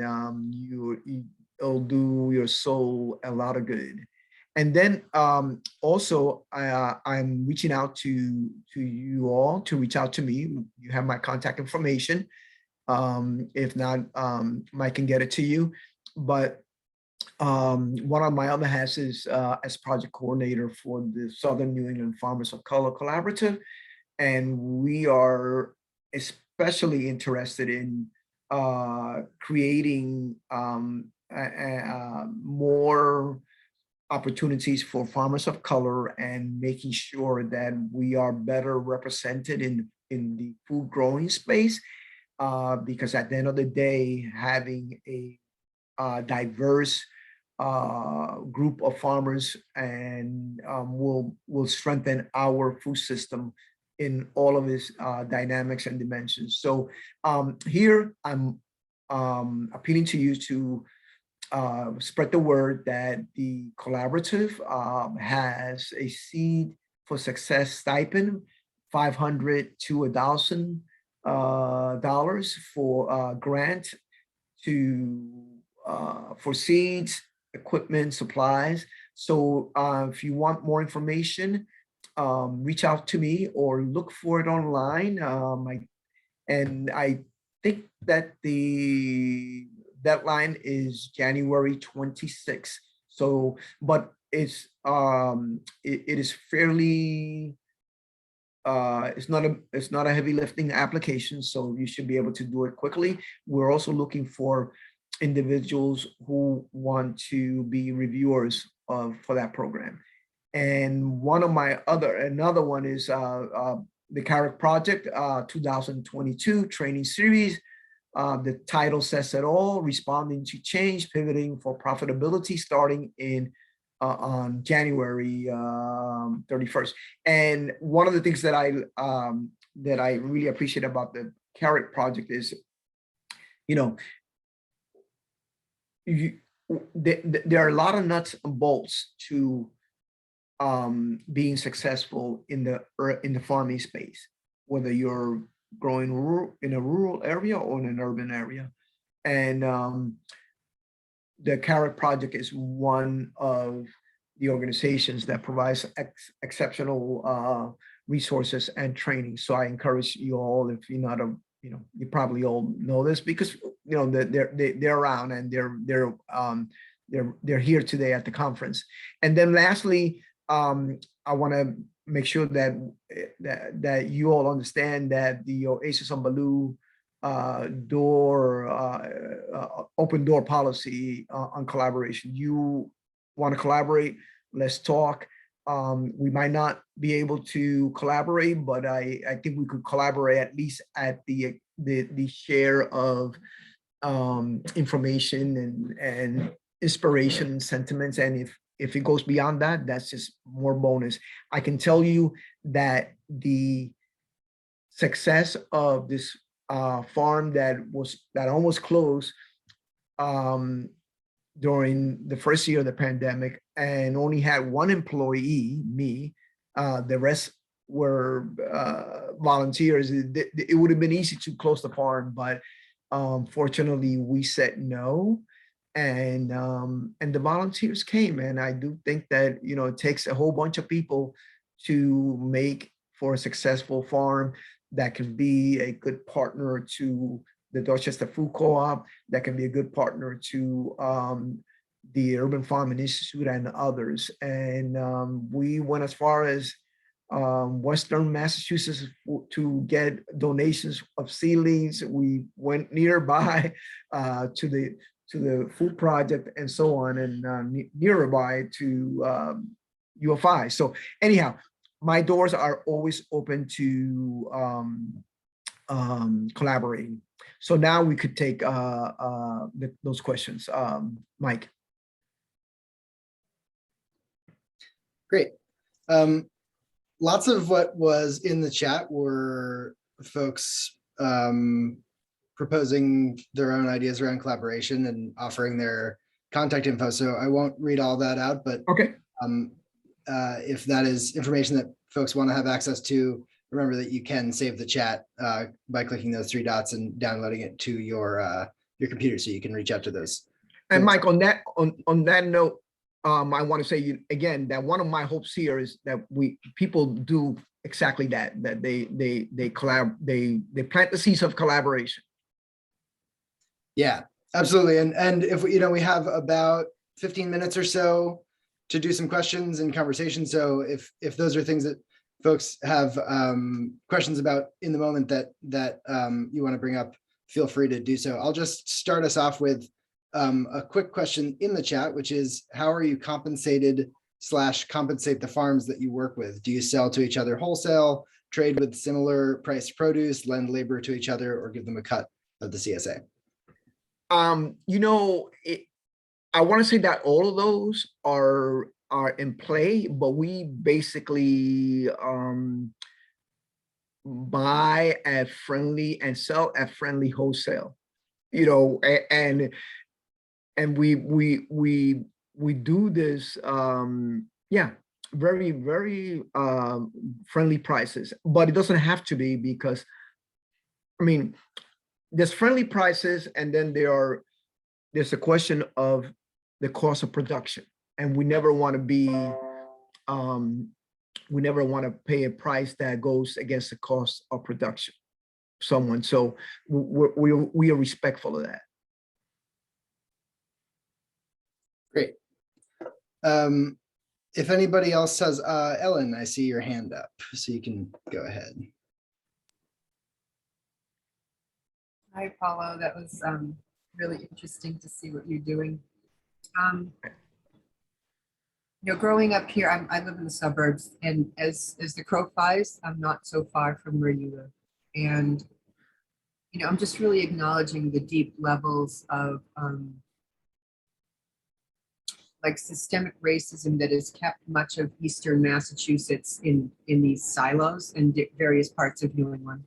Speaker 2: it'll do your soul a lot of good. And then also, I'm reaching out to you all to reach out to me. You have my contact information. If not, Mike can get it to you. But one of my other hats is as project coordinator for the Southern New England Farmers of Color Collaborative. And we are especially interested in creating more opportunities for farmers of color, and making sure that we are better represented in the food growing space, because at the end of the day, having a diverse group of farmers and will strengthen our food system in all of its dynamics and dimensions. So here I'm appealing to you to spread the word that the collaborative has a Seed for Success stipend, $500 to $1,000 for grant for seeds, equipment, supplies. So if you want more information, reach out to me or look for it online. And I think that the deadline is January 26th. So, but it is fairly, it's not a heavy lifting application, so you should be able to do it quickly. We're also looking for individuals who want to be reviewers for that program. And another one is the Carrick Project 2022 training series. The title says it all: responding to change, pivoting for profitability, starting on January 31st. And one of the things that I really appreciate about the Carrick Project is, there are a lot of nuts and bolts to being successful in the farming space, whether you're growing in a rural area or in an urban area. And the Carrick Project is one of the organizations that provides exceptional resources and training. So I encourage you all, if you're not you probably all know this, because they're around and they're here today at the conference. And then lastly, I want to make sure that you all understand that the OASIS on Ballou open door policy on collaboration. You want to collaborate? Let's talk. We might not be able to collaborate, but I think we could collaborate at least at the share of information and inspiration and sentiments. And if it goes beyond that, that's just more bonus. I can tell you that the success of this farm that almost closed during the first year of the pandemic and only had one employee, me, the rest were volunteers. It would have been easy to close the farm, but fortunately we said no. And the volunteers came, and I do think that, you know, it takes a whole bunch of people to make for a successful farm that can be a good partner to the Dorchester Food Co-op, that can be a good partner to the Urban Farming Institute and others. And we went as far as Western Massachusetts to get donations of seedlings. We went nearby to the food project and so on, and nearby to UFI. So anyhow, my doors are always open to collaborating. So now we could take those questions. Mike.
Speaker 1: Great. Lots of what was in the chat were folks proposing their own ideas around collaboration and offering their contact info. So I won't read all that out, but
Speaker 2: okay.
Speaker 1: If that is information that folks want to have access to, remember that you can save the chat by clicking those three dots and downloading it to your computer, so you can reach out to those.
Speaker 2: And Mike, on that note, I want to say again that one of my hopes here is that people do exactly that. That they they plant the seeds of collaboration.
Speaker 1: Yeah, absolutely. And if we have about 15 minutes or so to do some questions and conversation. So if those are things that folks have questions about in the moment that you want to bring up, feel free to do so. I'll just start us off with a quick question in the chat, which is, how are you compensated / compensate the farms that you work with? Do you sell to each other wholesale, trade with similar priced produce, lend labor to each other, or give them a cut of the CSA?
Speaker 2: I want to say that all of those are in play, but we basically buy at friendly and sell at friendly wholesale. And we do this very, very friendly prices, but it doesn't have to be, because I mean, there's friendly prices, and then there's a question of the cost of production, and we never want to be we never want to pay a price that goes against the cost of production someone. So we are respectful of that.
Speaker 1: Great. If anybody else has, Ellen, I see your hand up, so you can go ahead.
Speaker 3: Hi, Apolo. That was really interesting to see what you're doing. Growing up here, I live in the suburbs, and as the crow flies, I'm not so far from where you live. And, I'm just really acknowledging the deep levels of like systemic racism that has kept much of Eastern Massachusetts in these silos in various parts of New England.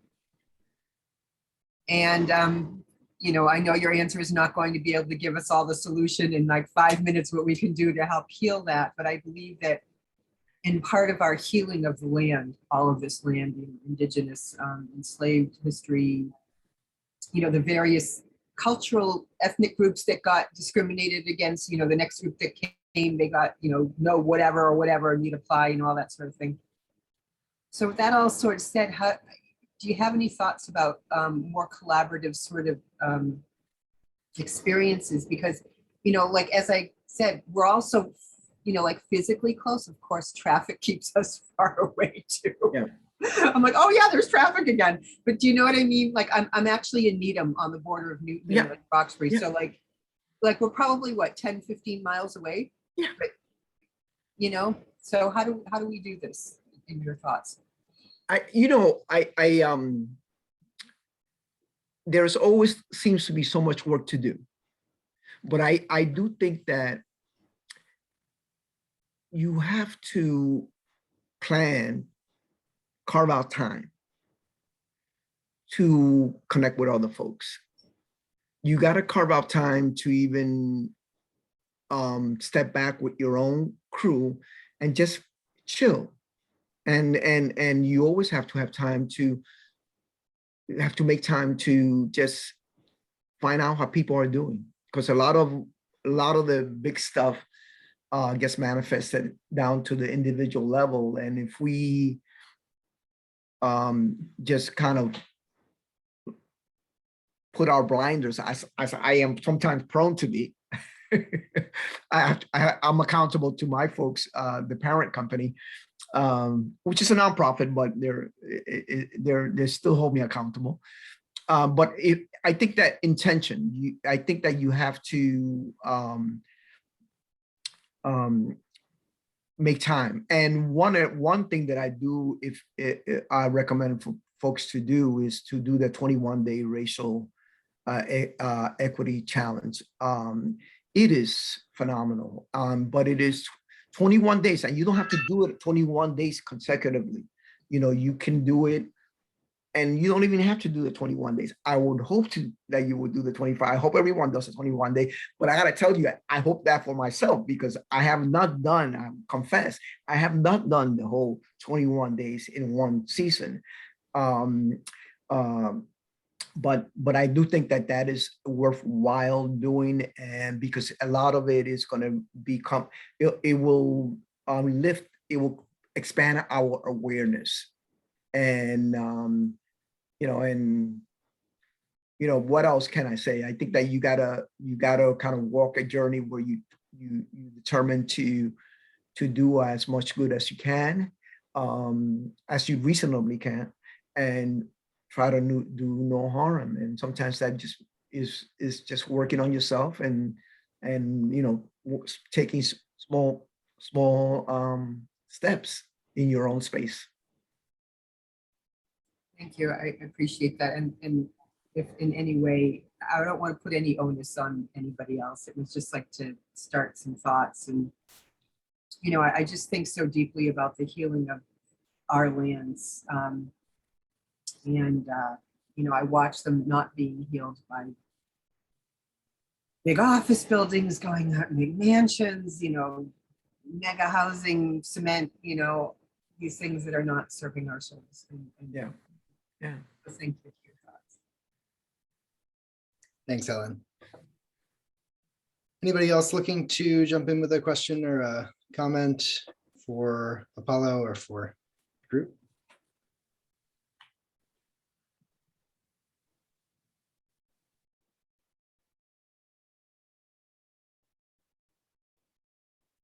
Speaker 3: And, I know your answer is not going to be able to give us all the solution in like 5 minutes, what we can do to help heal that. But I believe that in part of our healing of the land, all of this land, indigenous, enslaved history, the various cultural ethnic groups that got discriminated against, the next group that came, they got, no whatever or whatever, need apply, all that sort of thing. So with that all sort of said, do you have any thoughts about more collaborative sort of experiences? Because, like, as I said, we're also, like physically close. Of course, traffic keeps us far away too. Yeah. I'm like, oh yeah, there's traffic again. But do you know what I mean? Like I'm actually in Needham on the border of Newton and like Roxbury. Yeah. So like we're probably what, 10, 15 miles away? Yeah. But, So how do we do this in your thoughts?
Speaker 2: There's always seems to be so much work to do, but I do think that you have to plan, carve out time to connect with other folks. You got to carve out time to even step back with your own crew and just chill. And you always have to have time to make time to just find out how people are doing, because a lot of the big stuff gets manifested down to the individual level. And if we just kind of put our blinders, as I am sometimes prone to be, I'm accountable to my folks, the parent company, which is a nonprofit, but they still hold me accountable. But I think that intention, I think that you have to make time. And one thing that I do, if I recommend for folks to do, is to do the 21-day racial equity challenge. It is phenomenal, but it is 21 days, and you don't have to do it 21 days consecutively. You can do it, and you don't even have to do the 21 days. I would hope that you would do the 25. I hope everyone does the 21 day, but I gotta tell you, I hope that for myself, because I have not done, I confess, I have not done the whole 21 days in one season. But I do think that is worthwhile doing, and because a lot of it is going to become, it will lift, it will expand our awareness, and what else can I say? I think that you gotta kind of walk a journey where you determine to do as much good as you can, as you reasonably can, and try to do no harm. And sometimes that just is just working on yourself and taking small steps in your own space.
Speaker 3: Thank you. I appreciate that. And if in any way, I don't want to put any onus on anybody else. It was just like to start some thoughts. And, I just think so deeply about the healing of our lands. I watch them not being healed by big office buildings going up, big mansions, mega housing, cement, these things that are not serving our souls.
Speaker 2: Yeah.
Speaker 3: So thank you for your thoughts.
Speaker 1: Thanks, Helen. Anybody else looking to jump in with a question or a comment for Apolo or for the group?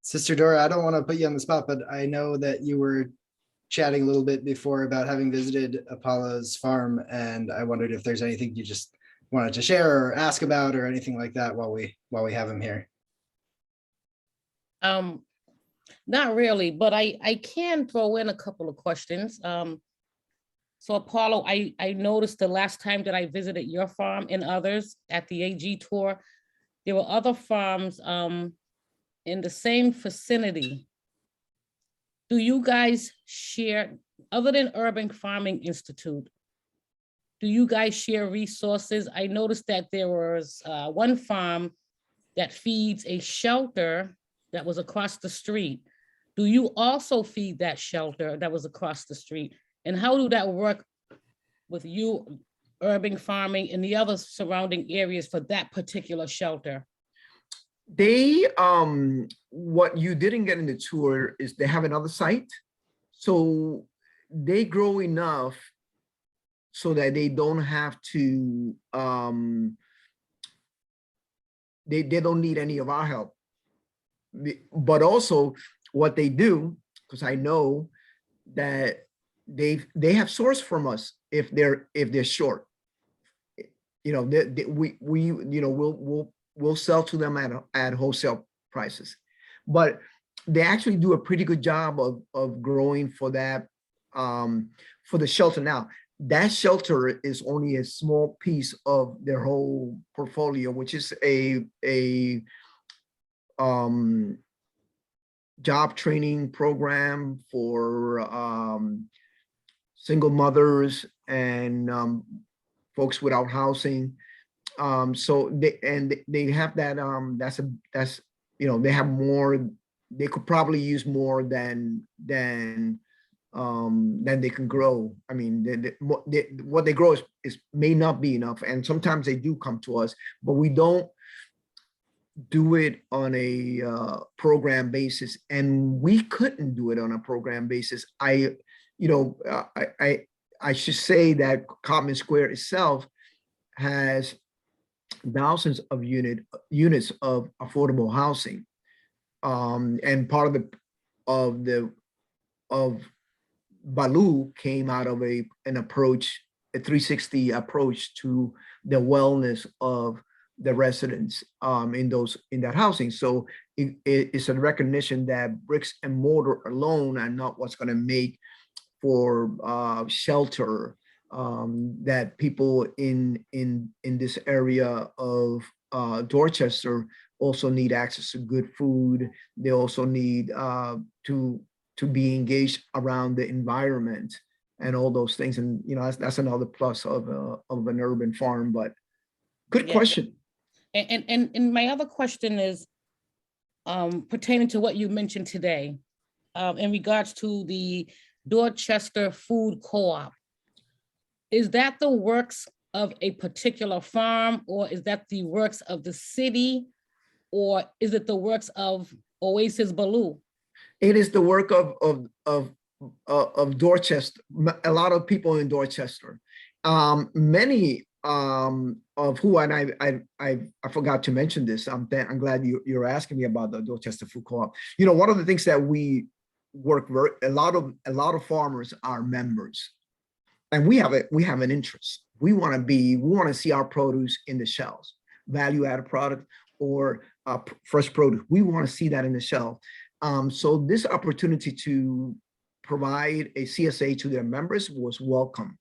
Speaker 1: Sister Dora, I don't want to put you on the spot, but I know that you were chatting a little bit before about having visited Apolo's farm, and I wondered if there's anything you just wanted to share or ask about or anything like that while we have him here.
Speaker 4: Not really, but I can throw in a couple of questions. So Apolo, I noticed the last time that I visited your farm and others at the AG tour, there were other farms in the same vicinity. Do you guys share, other than Urban Farming Institute, do you guys share resources? I noticed that there was one farm that feeds a shelter that was across the street. Do you also feed that shelter that was across the street? And how do that work with you, Urban Farming, and the other surrounding areas for that particular shelter?
Speaker 2: They, what you didn't get in the tour is they have another site. So they grow enough so that they don't have to, they don't need any of our help. But also what they do, because I know that they have sourced from us if they're short. We'll sell to them at wholesale prices. But they actually do a pretty good job of growing for that, for the shelter. Now, that shelter is only a small piece of their whole portfolio, which is a job training program for single mothers and folks without housing. So they have that, that's, you know, they have more, they could probably use more than they can grow. I mean, what they grow is may not be enough. And sometimes they do come to us, but we don't do it on a program basis. And we couldn't do it on a program basis. I should say that Common Square itself has thousands of units of affordable housing. And part of Ballou came out of an approach, a 360 approach to the wellness of the residents in that housing. So it's a recognition that bricks and mortar alone are not what's going to make for shelter, that people in this area of Dorchester also need access to good food. They also need to be engaged around the environment and all those things. And you know, that's another plus of an urban farm. But good question.
Speaker 4: And my other question is pertaining to what you mentioned today, in regards to the Dorchester Food Co-op. Is that the works of a particular farm, or is that the works of the city, or is it the works of OASIS Ballou?
Speaker 2: It is the work of Dorchester. A lot of people in Dorchester. Many of who, and I forgot to mention this. I'm glad you're asking me about the Dorchester Food Co-op. You know, one of the things that we work a lot of farmers are members, and we have an interest. We want to see our produce in the shelves, value-added product or fresh produce. We want to see that in the shelf. So this opportunity to provide a CSA to their members was welcome.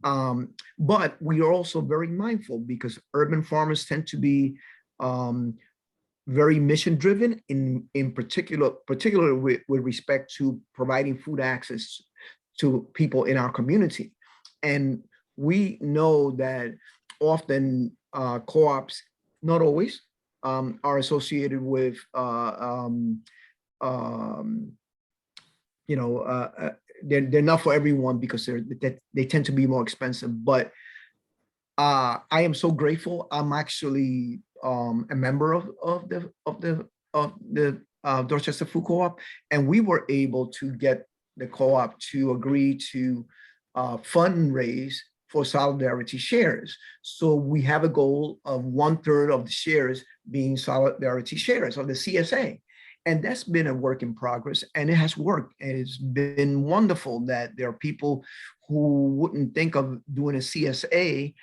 Speaker 2: But we are also very mindful, because urban farmers tend to be very mission driven in particular with respect to providing food access to people in our community. And we know that often co-ops, not always, are associated with they're not for everyone, because they tend to be more expensive. But I am so grateful. I'm actually a member of the Dorchester Food Co-op, and we were able to get the co-op to agree to fundraise for solidarity shares. So we have a goal of 1/3 of the shares being solidarity shares of the CSA. And that's been a work in progress, and it has worked. And it's been wonderful that there are people who wouldn't think of doing a CSA,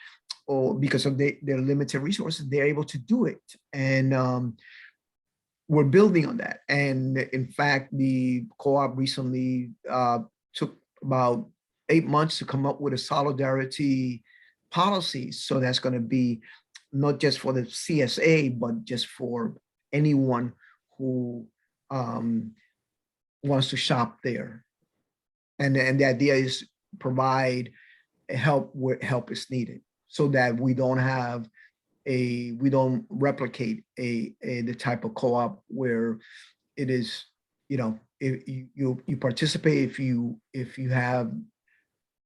Speaker 2: or because of their limited resources, they're able to do it. And we're building on that. And in fact, the co-op recently took about 8 months to come up with a solidarity policy. So that's going to be not just for the CSA, but just for anyone who wants to shop there. And the idea is provide help where help is needed, so that we don't replicate the type of co-op where it is, you know, if you participate if you have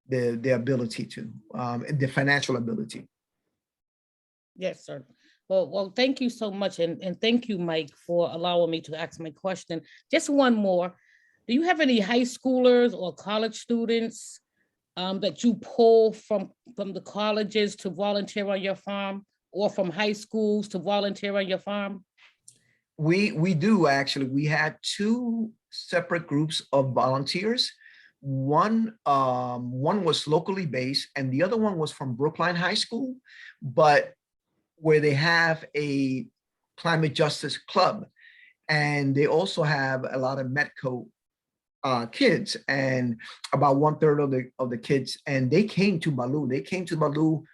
Speaker 2: the ability to, the financial ability.
Speaker 4: Yes, sir. Well, thank you so much. And thank you, Mike, for allowing me to ask my question. Just one more. Do you have any high schoolers or college students that you pull from the colleges to volunteer on your farm, or from high schools to volunteer on your farm?
Speaker 2: We do, actually. We had 2 separate groups of volunteers. One was locally based, and the other one was from Brookline High School, but where they have a climate justice club. And they also have a lot of Medco kids, and about 1/3 of the kids, and they came to Ballou. They came to Ballou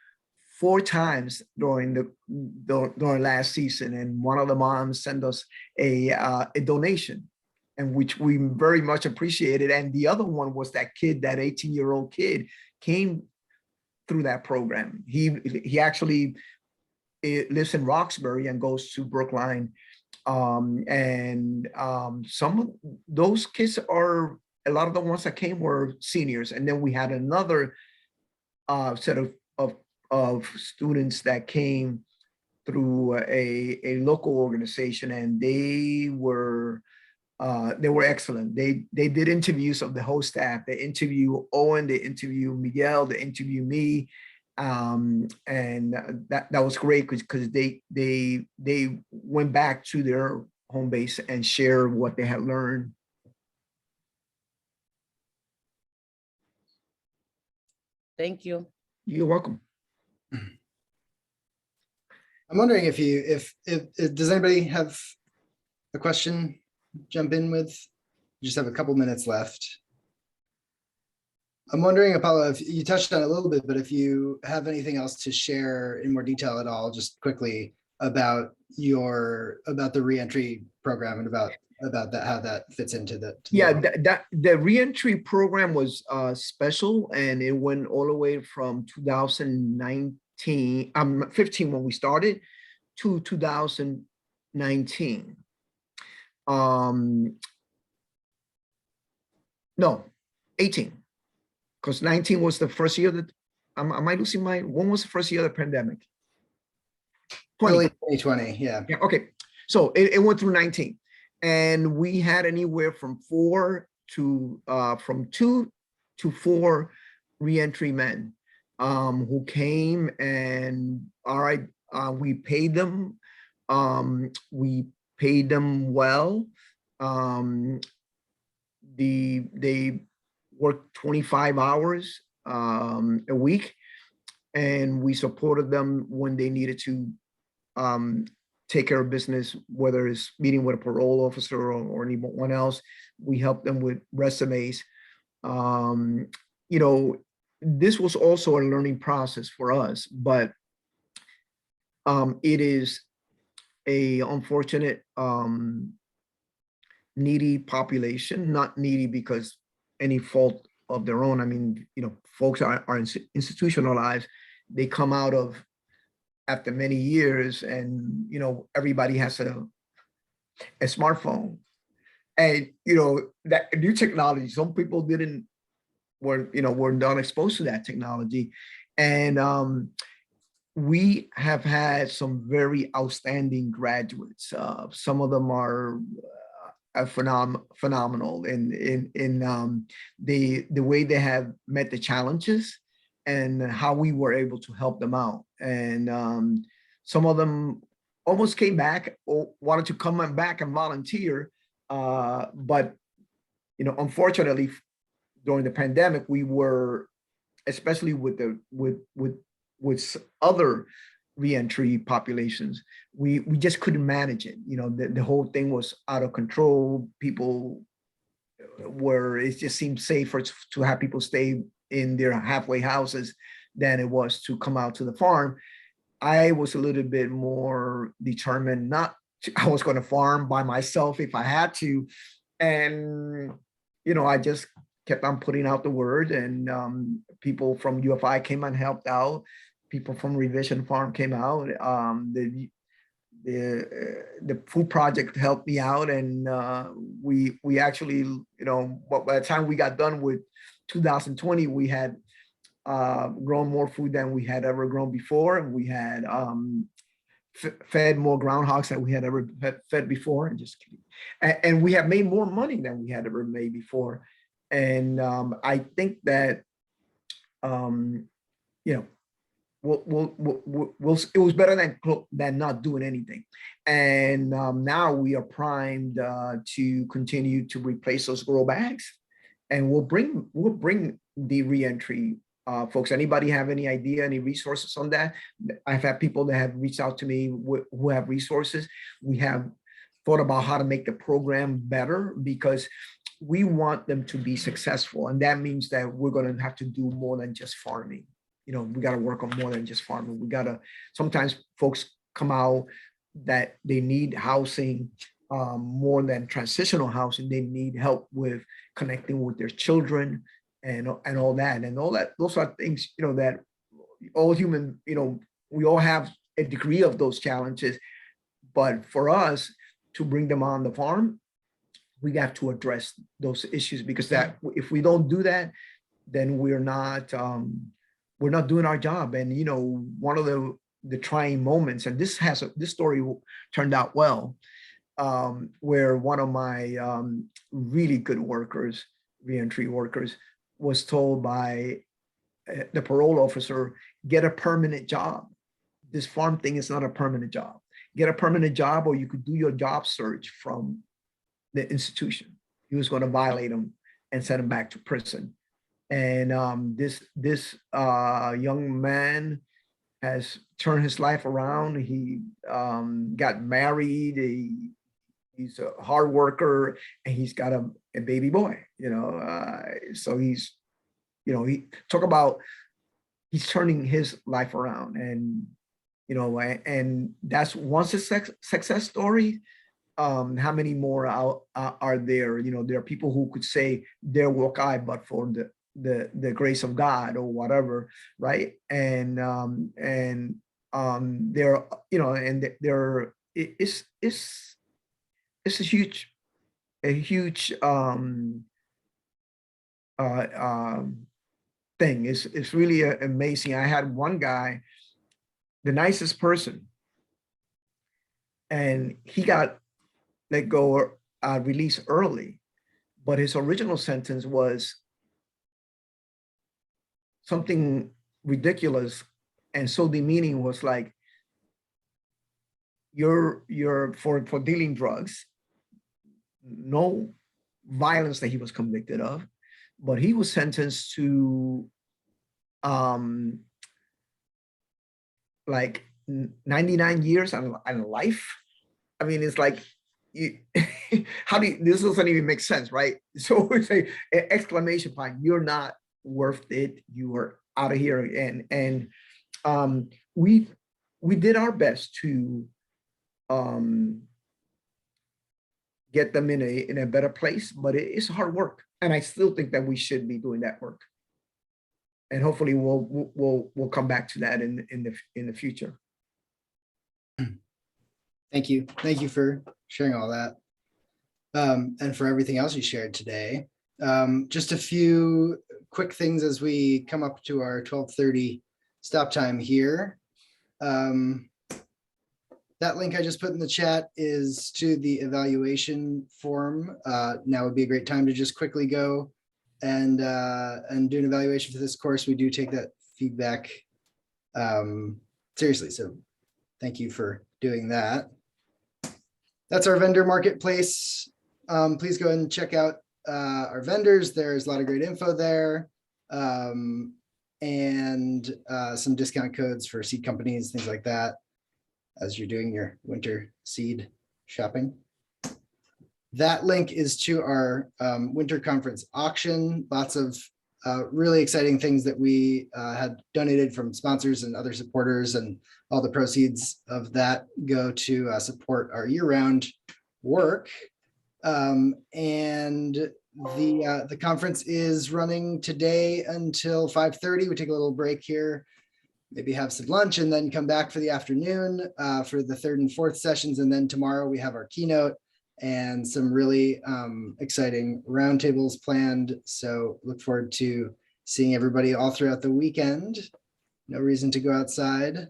Speaker 2: 4 times during last season, and one of the moms sent us a donation, and which we very much appreciated. And the other one was that kid, that 18-year-old kid, came through that program. He actually lives in Roxbury and goes to Brookline. Some of those kids are, a lot of the ones that came were seniors. And then we had another set of students that came through a local organization, and they were excellent. They did interviews of the whole staff. They interview Owen, they interview Miguel, they interview me. And that was great because they went back to their home base and shared what they had learned.
Speaker 4: Thank you.
Speaker 2: You're welcome.
Speaker 1: I'm wondering if does anybody have a question? Jump in with. We just have a couple minutes left. I'm wondering, Apolo, if you touched on it a little bit, but if you have anything else to share in more detail at all, just quickly about the reentry program and about that, how that fits into the.
Speaker 2: The reentry program was special, and it went all the way from 2015 when we started to 2019. No, 18. Because 19 was the first year that, am I losing my, when was the first year of the pandemic?
Speaker 1: 2020, yeah.
Speaker 2: Yeah, okay. So it went through 19. And we had anywhere from 2 to 4 reentry men who came, and all right, we paid them. We paid them well. They worked 25 hours a week, and we supported them when they needed to take care of business, whether it's meeting with a parole officer or anyone else. We helped them with resumes. This was also a learning process for us, but it is a unfortunate needy population, not needy because any fault of their own. I mean, folks are institutionalized. They come out of after many years, and everybody has a smartphone, and that new technology. Some people were not exposed to that technology, and we have had some very outstanding graduates. Some of them are phenomenal in the way they have met the challenges and how we were able to help them out. And some of them almost came back or wanted to come back and volunteer, but unfortunately, during the pandemic, we were, especially with other reentry populations, we just couldn't manage it. The whole thing was out of control. People it just seemed safer to have people stay in their halfway houses than it was to come out to the farm. I was a little bit more determined I was going to farm by myself if I had to. And, I just kept on putting out the word, and people from UFI came and helped out. People from Revision Farm came out. The food project helped me out, and we actually, but by the time we got done with 2020, we had grown more food than we had ever grown before, and we had fed more groundhogs than we had ever fed before, and we have made more money than we had ever made before. And I think that it was better than not doing anything. And now we are primed to continue to replace those grow bags, and we'll bring the reentry folks. Anybody have any idea, any resources on that? I've had people that have reached out to me who have resources. We have thought about how to make the program better, because we want them to be successful. And that means that we're going to have to do more than just farming. You know, we got to work on more than just farming. We got to, sometimes folks come out that they need housing, more than transitional housing. They need help with connecting with their children and all that. And all that, those are things, you know, that all human, you know, we all have a degree of those challenges. But for us to bring them on the farm, we have to address those issues, because that if we don't do that, then we're not doing our job. And you know, one of the trying moments, and this story turned out well, where one of my really good workers, reentry workers, was told by the parole officer, get a permanent job. This farm thing is not a permanent job. Get a permanent job, or you could do your job search from the institution. He was going to violate him and send him back to prison. And this young man has turned his life around. He got married. He's a hard worker, and he's got a baby boy. You know, so he's, you know, he's turning his life around, and you know, and that's one success story. How many more are there? You know, there are people who could say, "There walk I, but for the grace of God," or whatever, right? And there, you know, and there it's a huge thing. It's really amazing. I had one guy, the nicest person, and he got let go or released early, but his original sentence was something ridiculous and so demeaning. Was like, you're for dealing drugs, no violence that he was convicted of, but he was sentenced to like 99 years and life. I mean, it's like, how do you, this doesn't even make sense, right? So it's a exclamation point. You're not worth it. You are out of here. And we did our best to get them in a better place, but it's hard work. And I still think that we should be doing that work. And hopefully we'll come back to that in the future.
Speaker 1: Thank you. Thank you for sharing all that. And for everything else you shared today. Just a few quick things as we come up to our 12:30 stop time here. That link I just put in the chat is to the evaluation form. Now would be a great time to just quickly go and do an evaluation for this course. We do take that feedback seriously. So thank you for doing that. That's our vendor marketplace. Please go ahead and check out our vendors. There's a lot of great info there. And some discount codes for seed companies, things like that, as you're doing your winter seed shopping. That link is to our winter conference auction. Lots of really exciting things that we had donated from sponsors and other supporters, and all the proceeds of that go to support our year-round work. And the conference is running today until 5:30. We take a little break here, maybe have some lunch, and then come back for the afternoon for the third and fourth sessions. And then tomorrow we have our keynote and some really exciting roundtables planned. So look forward to seeing everybody all throughout the weekend. No reason to go outside.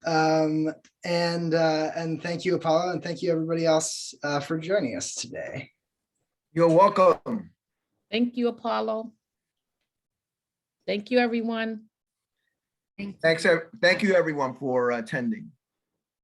Speaker 1: And thank you, Apolo, and thank you everybody else for joining us today.
Speaker 2: You're welcome.
Speaker 4: Thank you, Apolo. Thank you, everyone.
Speaker 2: Thank you everyone for attending.